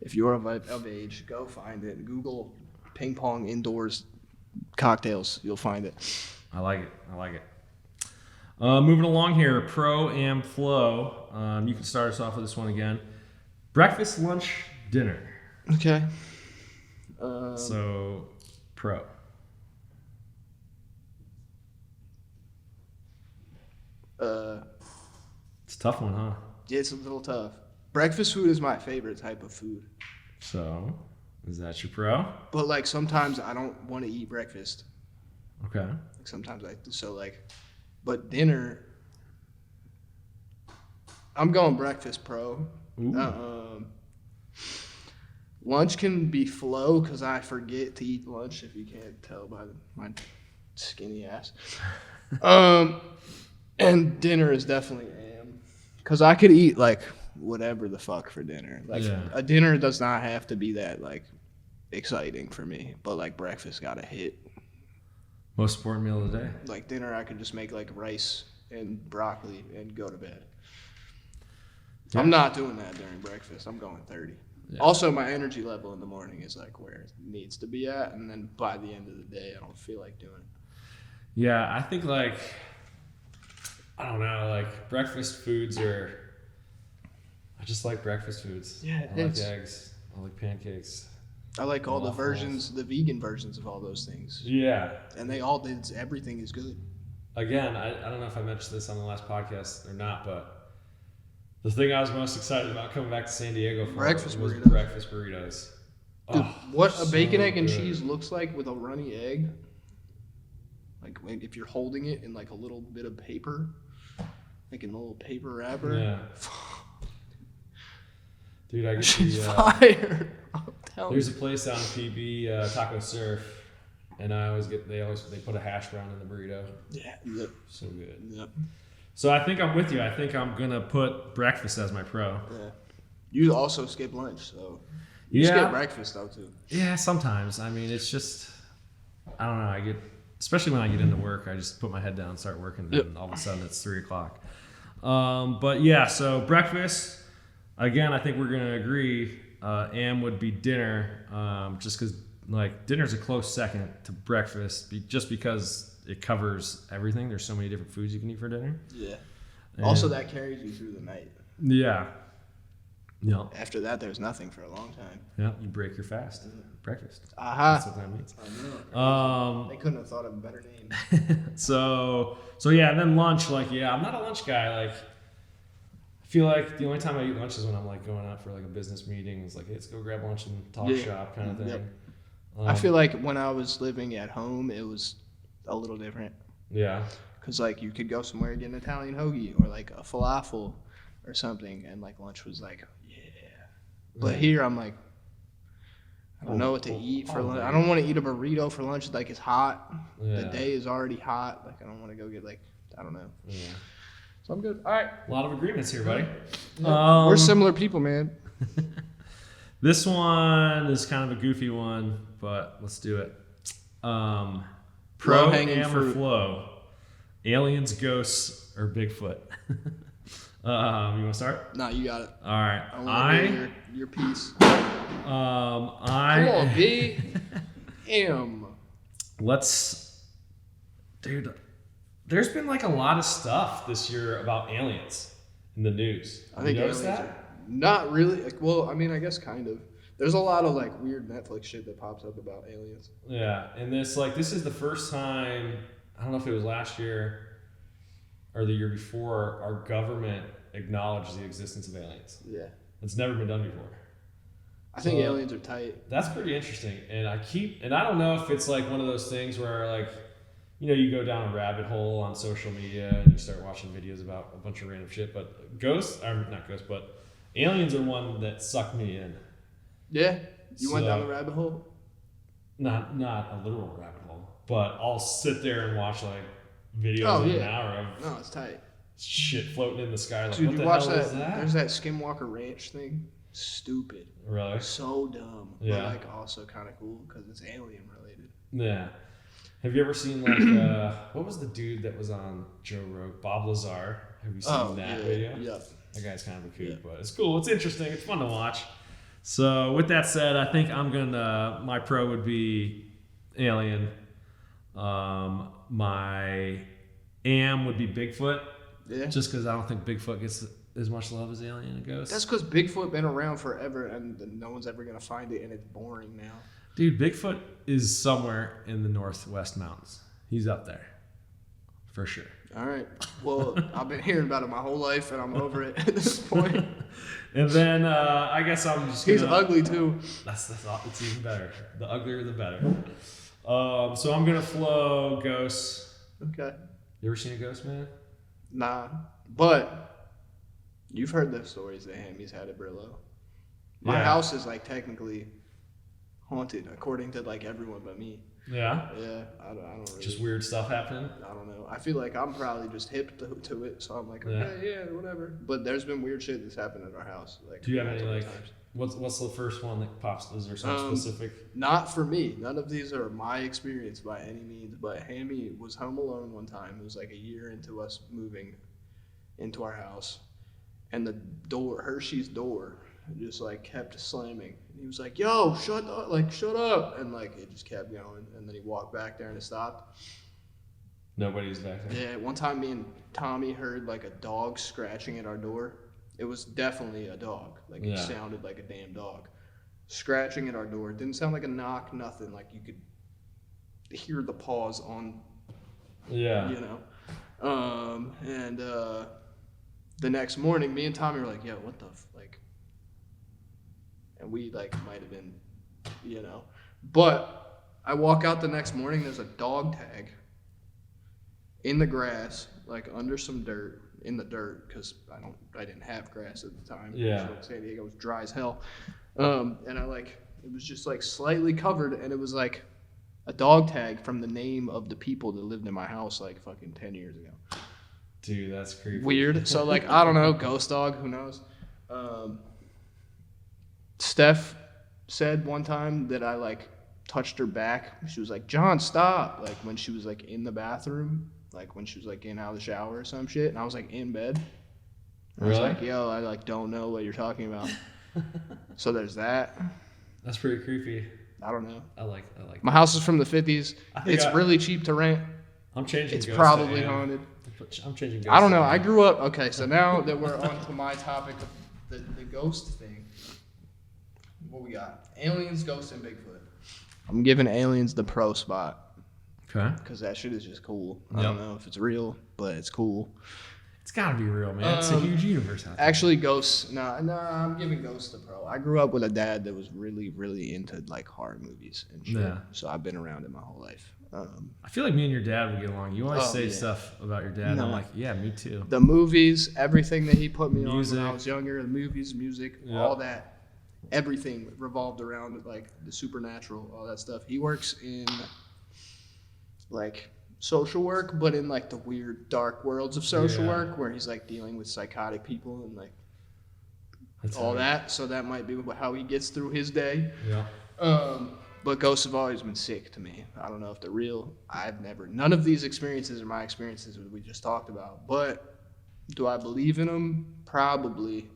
If you're of age, go find it. Google ping pong indoors cocktails. You'll find it. I like it. Moving along here, Pro Am Flow. You can start us off with this one again. Breakfast, lunch, dinner. Okay. So, Pro. It's a tough one, huh? Yeah, it's a little tough. Breakfast food is my favorite type of food. So, is that your Pro? But like sometimes I don't want to eat breakfast. Okay. Like sometimes but dinner. I'm going breakfast pro. Ooh. Lunch can be flow because I forget to eat lunch. If you can't tell by my skinny ass. And dinner is definitely am because I could eat like whatever the fuck for dinner. Like Yeah. a dinner does not have to be that like exciting for me, but like breakfast gotta hit. Most important meal of the day. Like dinner, I could just make like rice and broccoli and go to bed. Yeah. I'm not doing that during breakfast. I'm going 30. Yeah. Also, my energy level in the morning is like where it needs to be at, and then by the end of the day, I don't feel like doing it. Yeah, I think like, I don't know, like breakfast foods I just like breakfast foods. Yeah, I like eggs. I like pancakes. I like all the Waffles. versions, the vegan versions of all those things, Yeah. and they all did. Everything is good. Again, I don't know if I mentioned this on the last podcast or not, but the thing I was most excited about coming back to San Diego for Breakfast was burritos. breakfast burritos. Dude, Oh, what a so bacon, egg, and good. cheese looks like with a runny egg. Like if you're holding it in like a little bit of paper, like in a little paper wrapper. Yeah. Dude, I get She's the. fire. I'm telling There's a you. place on PB, Taco Surf, and they put a hash brown in the burrito. Yeah. Yep. So good. Yep. So I think I'm with you. I think I'm gonna put breakfast as my pro. Yeah. You also skip lunch, so you Yeah. skip breakfast though too. Yeah, sometimes. I mean, it's just I don't know. Especially when I get into work, I just put my head down and start working, and Yep. all of a sudden it's 3:00. But yeah, so breakfast. Again, I think we're gonna agree. Am would be dinner, just because like dinner's a close second to breakfast, just because it covers everything. There's so many different foods you can eat for dinner. Yeah. And- Also, that carries you through the night. Yeah. Yeah. After that, there's nothing for a long time. Yeah. You break your fast. Breakfast. That's Aha. what that means. I know. They couldn't have thought of a better name. So yeah, and then lunch, like, yeah, I'm not a lunch guy. Like, I feel like the only time I eat lunch is when I'm like going out for like a business meeting. It's like, hey, let's go grab lunch and talk Yeah. shop kind of thing. Yep. I feel like when I was living at home, it was a little different. Yeah. Because, like, you could go somewhere and get an Italian hoagie or, like, a falafel or something. And, like, lunch was like, yeah. But here, I'm like, I don't know what to eat for lunch. I don't want to eat a burrito for lunch. Like, it's hot. Yeah. The day is already hot. Like, I don't want to go get, like, I don't know. Yeah. So I'm good. All right. A lot of agreements here, buddy. We're similar people, man. This one is kind of a goofy one, but let's do it. Pro, Low-hanging Am, or fruit. Flow? Aliens, ghosts, or Bigfoot? You want to start? Nah, you got it. All right. I want to hear your piece. Come I on, B. M. Dude, there's been like a lot of stuff this year about aliens in the news. I think you notice aliens that? are not really. Like, well, I mean, I guess kind of. There's a lot of like weird Netflix shit that pops up about aliens. Yeah, and this is the first time, I don't know if it was last year or the year before, our government acknowledged the existence of aliens. Yeah. It's never been done before. I think So- aliens are tight. That's pretty interesting. And I don't know if it's like one of those things where like, you go down a rabbit hole on social media and you start watching videos about a bunch of random shit, but but aliens are one that sucked me in. Yeah. You went So- down the rabbit hole? Not a literal rabbit hole, but I'll sit there and watch like videos Oh, of an yeah. hour of No, it's tight. shit floating in the sky. Like, Dude, what you the watch hell that, is that? There's that Skinwalker Ranch thing. Stupid. Really? So dumb. Yeah. But like also kind of cool because it's alien related. Yeah. Have you ever seen like what was the dude that was on Joe Rogan? Bob Lazar. Have you seen that video? Yeah. That guy's kind of a kook, Yeah. but it's cool. It's interesting. It's fun to watch. So with that said, I think my pro would be Alien. My Am would be Bigfoot, Yeah. just because I don't think Bigfoot gets as much love as Alien and Ghost. That's because Bigfoot been around forever and no one's ever gonna find it and it's boring now. Dude, Bigfoot is somewhere in the Northwest Mountains. He's up there, for sure. All right. Well, I've been hearing about it my whole life and I'm over it at this point. And then I guess I'm just gonna. He's ugly too. It's even better. The uglier, the better. So I'm gonna flow Ghosts. Okay. You ever seen a ghost, man? Nah. But you've heard the stories that Hammy's had at Brillo. My Yeah. house is like technically haunted according to like everyone but me. Yeah. Yeah. I don't really. Just weird stuff happening. I don't know. I feel like I'm probably just hip to it, so I'm like, Yeah. okay, yeah, whatever. But there's been weird shit that's happened at our house. Like, Do you have any multiple like? times. What's the first one that pops? Is there something specific? Not for me. None of these are my experience by any means. But Hammy was home alone one time. It was like a year into us moving into our house, and the door, Hershey's door, just like kept slamming. And he was like, "Yo, shut up!" And like it just kept going. And then he walked back there and it stopped. Nobody's back there. Yeah, one time me and Tommy heard like a dog scratching at our door. It was definitely a dog. Like Yeah. it sounded like a damn dog. Scratching at our door. It didn't sound like a knock, nothing. Like you could hear the paws on, Yeah. you know. And the next morning, me and Tommy were like, "Yo, what the like?" And we like might have been you know. But I walk out the next morning, there's a dog tag in the grass, like under some dirt, in the dirt, because I didn't have grass at the time. Yeah. So San Diego was dry as hell. And it was just like slightly covered, and it was like a dog tag from the name of the people that lived in my house like fucking 10 years ago. Dude, that's creepy. Weird. So like, I don't know, ghost dog, who knows? Steph said one time that I like touched her back. She was like, "John, stop!" Like when she was like in the bathroom, like when she was like getting out of the shower or some shit, and I was like in bed. I was Really? like, "Yo, I like don't know what you're talking about." So there's that. That's pretty creepy. I don't know. I like My house is from the 50s. I think It's really cheap to rent. I'm changing It's ghost probably to AM. haunted. I'm changing ghost I don't know. to I AM. grew up. Okay, so now that we're on to my topic of the ghost thing, what we got? Aliens, ghosts, and Bigfoot. I'm giving aliens the pro spot Okay. because that shit is just cool. I Yep. don't know if it's real, but it's cool. It's gotta be real, man. It's a huge universe out there. Actually, ghosts. No, I'm giving ghosts the pro. I grew up with a dad that was really, really into like horror movies and shit. Yeah. So I've been around it my whole life. I feel like me and your dad would get along. You always Oh, say yeah. stuff about your dad, and I'm No. like, yeah, me too. The movies, everything that he put me on Music. when I was younger, the movies, music, Yep. all that, everything revolved around like the supernatural, all that stuff. He works in like social work, but in like the weird dark worlds of social Yeah. work where he's like dealing with psychotic people and like That's all heavy. that. So that might be how he gets through his day. Yeah. But ghosts have always been sick to me. I don't know if they're real. None of these experiences are my experiences that we just talked about. But do I believe in them? Probably.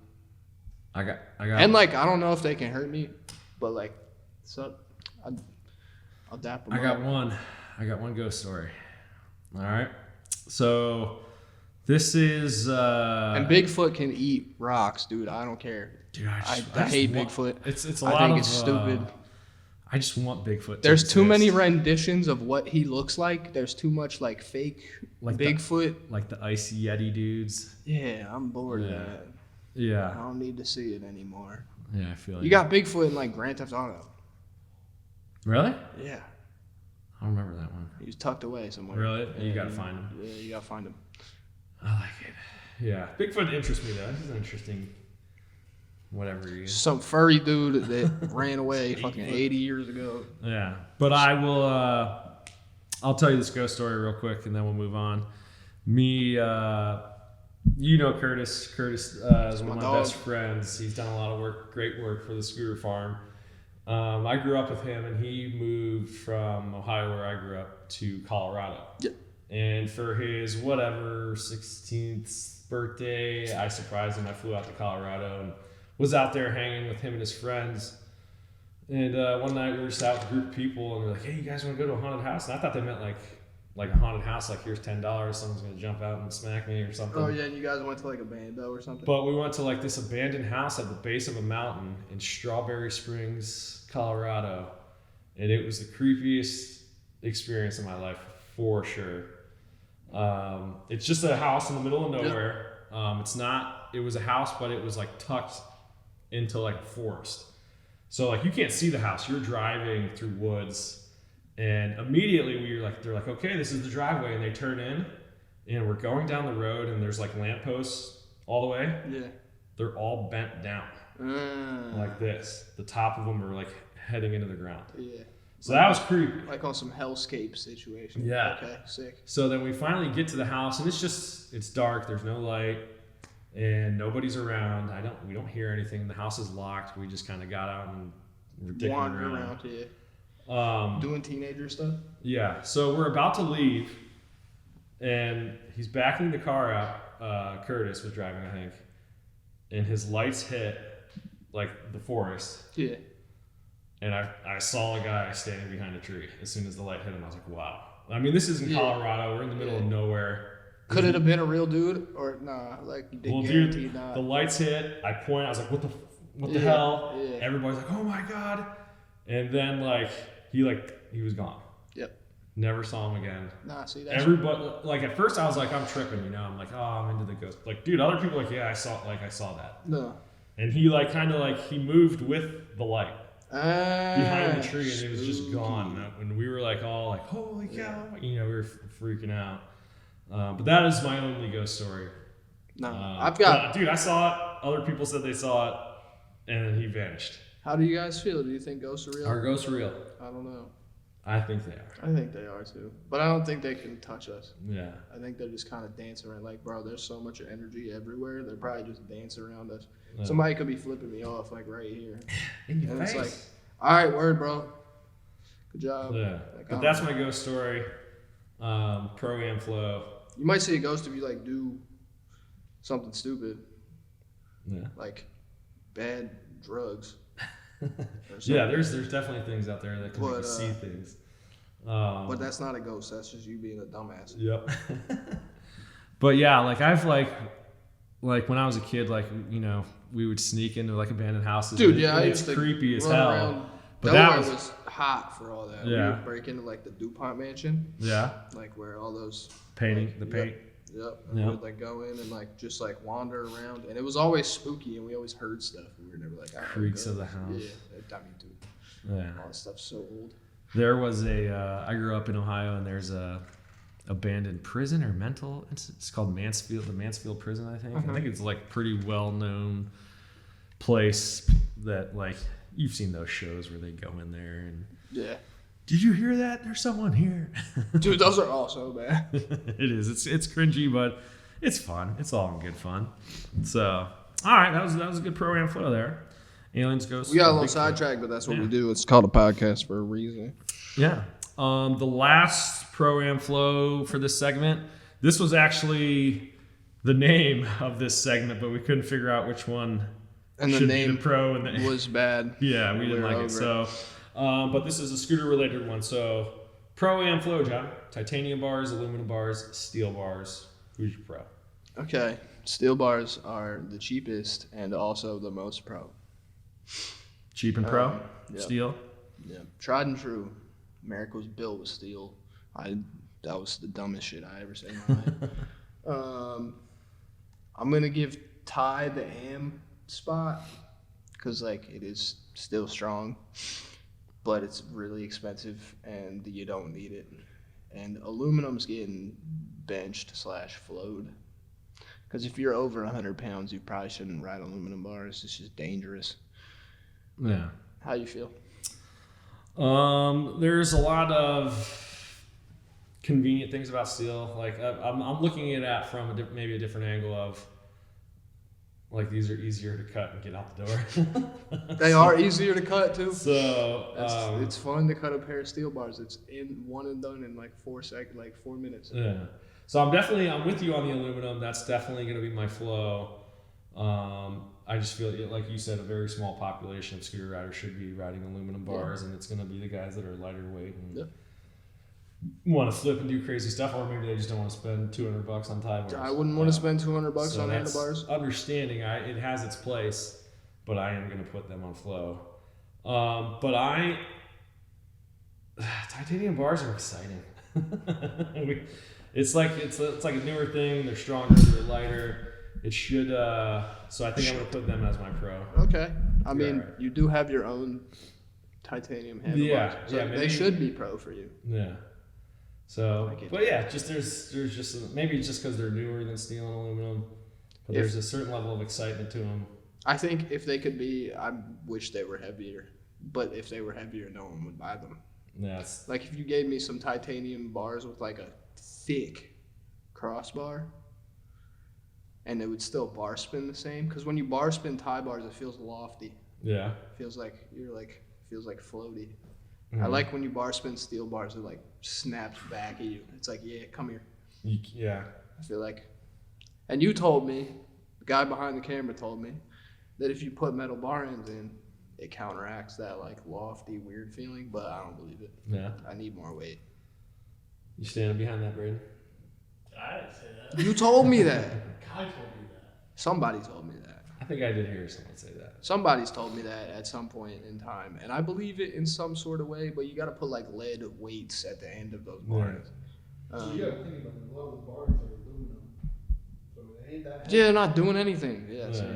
I got. And like, I don't know if they can hurt me, but like, so I'll dap them I got up. one. I got one ghost story. All right. So this is. And Bigfoot can eat rocks, dude. I don't care. Dude, I I hate want- Bigfoot. It's a I lot think of. it's stupid. I just want Bigfoot. There's too many exist. renditions of what he looks like. There's too much like fake Like the- Bigfoot. like the icy Yeti dudes. Yeah, I'm bored Yeah. of that. I Yeah. don't need to see it anymore. Yeah, I feel You got Bigfoot in like Grand Theft Auto. Really? Yeah, I don't remember that one. he was tucked away somewhere. Really? You gotta find him. Yeah, you gotta find him. I like it. Yeah. Bigfoot interests me though. He's an interesting. Whatever he is. Some furry dude that ran away fucking 80 years ago. Yeah, but I will. I'll tell you this ghost story real quick, and then we'll move on. Me, you know Curtis. Curtis is one of my my dog. best friends. He's done a lot of work, great work for the Scooter Farm. I grew up with him, and he moved from Ohio, where I grew up, to Colorado. Yeah. And for his whatever 16th birthday, I surprised him. I flew out to Colorado and was out there hanging with him and his friends. And one night we were just out with a group of people, and they're like, "Hey, you guys want to go to a haunted house?" And I thought they meant like a haunted house, like here's $10, someone's gonna jump out and smack me or something. Oh yeah, and you guys went to like a bando or something. But we went to like this abandoned house at the base of a mountain in Strawberry Springs, Colorado, and it was the creepiest experience of my life for sure. It's just a house in the middle of nowhere. It's not. It was a house, but it was like tucked into like a forest. So like you can't see the house. You're driving through woods, and immediately they're like, okay, this is the driveway, and they turn in, and we're going down the road, and there's like lampposts all the way. Yeah. They're all bent down like this. The top of them are like heading into the ground. Yeah. So that was creepy. Like on some hellscape situation. Yeah. Okay, sick. So then we finally get to the house, and it's dark. There's no light, and nobody's around. We don't hear anything. The house is locked. We just kind of got out and we're dicking Wandering around. yeah. Doing teenager stuff. Yeah. So we're about to leave, and he's backing the car up. Curtis was driving, I think, and his lights hit like the forest. Yeah. And I saw a guy standing behind a tree. As soon as the light hit him, I was like, wow. I mean, this is in Yeah. Colorado. We're in the middle of nowhere. Could it have been a real dude or nah? Like they Well, guaranteed dude, not. the lights hit. I point. I was like, what the Yeah, hell? yeah. Everybody's like, oh my God. And then he was gone. Yep. Never saw him again. Nah, see that's Everybody, like at first I was like, I'm tripping, you know. I'm like, oh, I'm into the ghost. Like, dude, other people are like, yeah, I saw that. no. And he like kind of like he moved with the light. behind the tree, and it was just gone. And we were like all like, "Holy cow!" You know, we were freaking out. But that is my only ghost story. No, I've got. Dude, I saw it. Other people said they saw it, and then he vanished. How do you guys feel? Do you think ghosts are real? Are ghosts real? I don't know. I think they are. I think they are too, but I don't think they can touch us. Yeah. I think they're just kind of dancing around. Like, bro, there's so much energy everywhere. They're probably just dancing around us. Yeah. Somebody could be flipping me off, like right here. In your And face. it's like, all right, word, bro. Good job. Yeah. Like, But that's my ghost story. Pro-am flow. You might see a ghost if you like do something stupid, Yeah. like bad drugs. Yeah, there's definitely things out there that can make you But, see things. But that's not a ghost. That's just you being a dumbass. Yep. But yeah, like I've like when I was a kid, like, you know, we would sneak into like abandoned houses. Dude, and yeah, I it's used to creepy as run hell. around. But Delaware that was hot for all that. Yeah. We would break into like the DuPont mansion, Yeah, like where all those painting like, the paint. Yep. And Yep. we would like go in and like just like wander around, and it was always spooky, and we always heard stuff. We were never like, oh, Creaks God. of the house. Yeah, I mean, dude, Yeah. all this stuff's so old. There was I grew up in Ohio, and there's a abandoned prison or mental. It's called Mansfield, the Mansfield Prison, I think. I think it's like pretty well known place that like you've seen those shows where they go in there and Yeah, did you hear that? There's someone here. dude, those are all so bad. It is. It's cringy, but it's fun. It's all in good fun. So, all right, that was a good program flow there. Aliens, ghosts. We got a little Bigfoot. sidetracked, but that's what we Yeah. do. It's called a podcast for a reason. Yeah. The last program flow for this segment. This was actually the name of this segment, but we couldn't figure out which one And the should be name the pro and the was bad. yeah, we didn't We're like it. over So, but this is a scooter related one. So, pro am flow, John. Titanium bars, aluminum bars, steel bars. Who's your pro? Okay, steel bars are the cheapest and also the most pro. Cheap and pro. yeah. Steel. Yeah, tried and true. America was built with steel. That was the dumbest shit I ever said in my life. I'm gonna give Ty the AM spot because like it is still strong, but it's really expensive and you don't need it. And aluminum's getting benched / flowed. Because if you're over 100 pounds, you probably shouldn't ride aluminum bars. It's just dangerous. Yeah. How you feel? There's a lot of convenient things about steel. Like I'm looking at it from maybe a different angle of like these are easier to cut and get out the door. They are easier to cut too. So It's fun to cut a pair of steel bars. It's in one and done in like 4 minutes. yeah. So I'm with you on the aluminum. That's definitely going to be my flow. I just feel like you said, a very small population of scooter riders should be riding aluminum bars, and it's going to be the guys that are lighter weight and want to flip and do crazy stuff, or maybe they just don't want to spend $200 on tie bars. I wouldn't want to spend $200 So on that's handlebars. understanding. It has its place, but I am going to put them on flow. Titanium bars are exciting. It's like a newer thing. They're stronger. They're lighter. It should. So I think I'm gonna put them as my pro. Okay. I mean, right. you do have your own titanium handlebars. Yeah, So yeah, they maybe- should be pro for you. Yeah. So, I get but yeah, just there's just maybe it's just because they're newer than steel and aluminum, but there's a certain level of excitement to them. I think if they could be, I wish they were heavier. But if they were heavier, no one would buy them. Yes. Like if you gave me some titanium bars with like a thick crossbar, and it would still bar spin the same. Because when you bar spin tie bars, it feels lofty. Yeah. It feels like feels like floaty. Mhm. I like when you bar spin steel bars. It like snaps back at you. It's like, yeah, come here. Yeah. I feel like. And you told me, the guy behind the camera told me, that if you put metal bar ends in, it counteracts that like lofty, weird feeling. But I don't believe it. Yeah. I need more weight. You standing behind that, Braden? I didn't say that. You told me that. Kai told me that. Somebody told me that. I think I did hear someone say that. Somebody's told me that at some point in time, and I believe it in some sort of way. But you got to put like lead weights at the end of those bars. So you gotta think about the glove bars are aluminum. So it ain't that heavy. Yeah, they're not doing anything. Yeah. Yeah.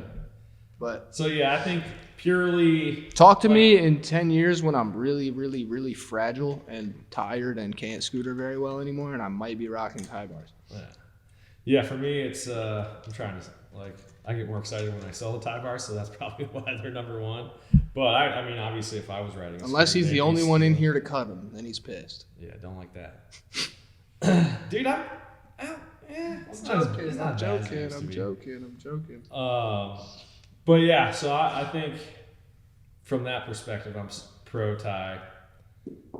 But So yeah, I think purely. Talk to me in 10 years when I'm really, really, really fragile and tired and can't scooter very well anymore, and I might be rocking tie bars. Yeah, for me, it's I'm trying to I get more excited when I sell the tie bars, so that's probably why they're number one. But I mean, obviously, if I was riding, Unless he's the only one in here to cut him, then he's pissed. Yeah, don't like that, dude. I'm joking. But yeah, so I think from that perspective, I'm pro tie,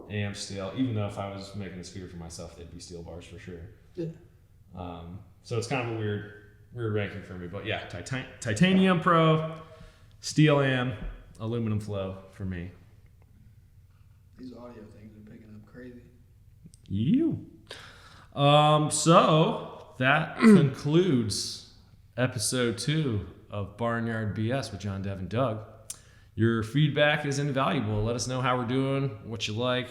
am steel. Even though if I was making a scooter for myself, they'd be steel bars for sure. Yeah. So it's kind of a weird ranking for me. But yeah, titanium pro, steel am, aluminum flow for me. These audio things are picking up crazy. You. So that concludes episode 2 of Barnyard BS with John, Dev, and Doug. Your feedback is invaluable. Let us know how we're doing, what you like.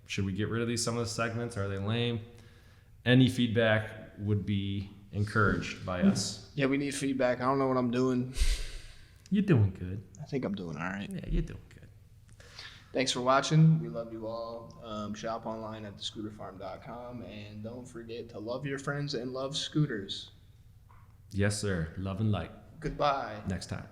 Should we get rid of some of the segments? Are they lame? Any feedback would be encouraged by us. Yeah, we need feedback. I don't know what I'm doing. You're doing good. I think I'm doing all right. Yeah, you're doing good. Thanks for watching. We love you all. Shop online at thescooterfarm.com. And don't forget to love your friends and love scooters. Yes, sir. Love and light. Goodbye. Next time.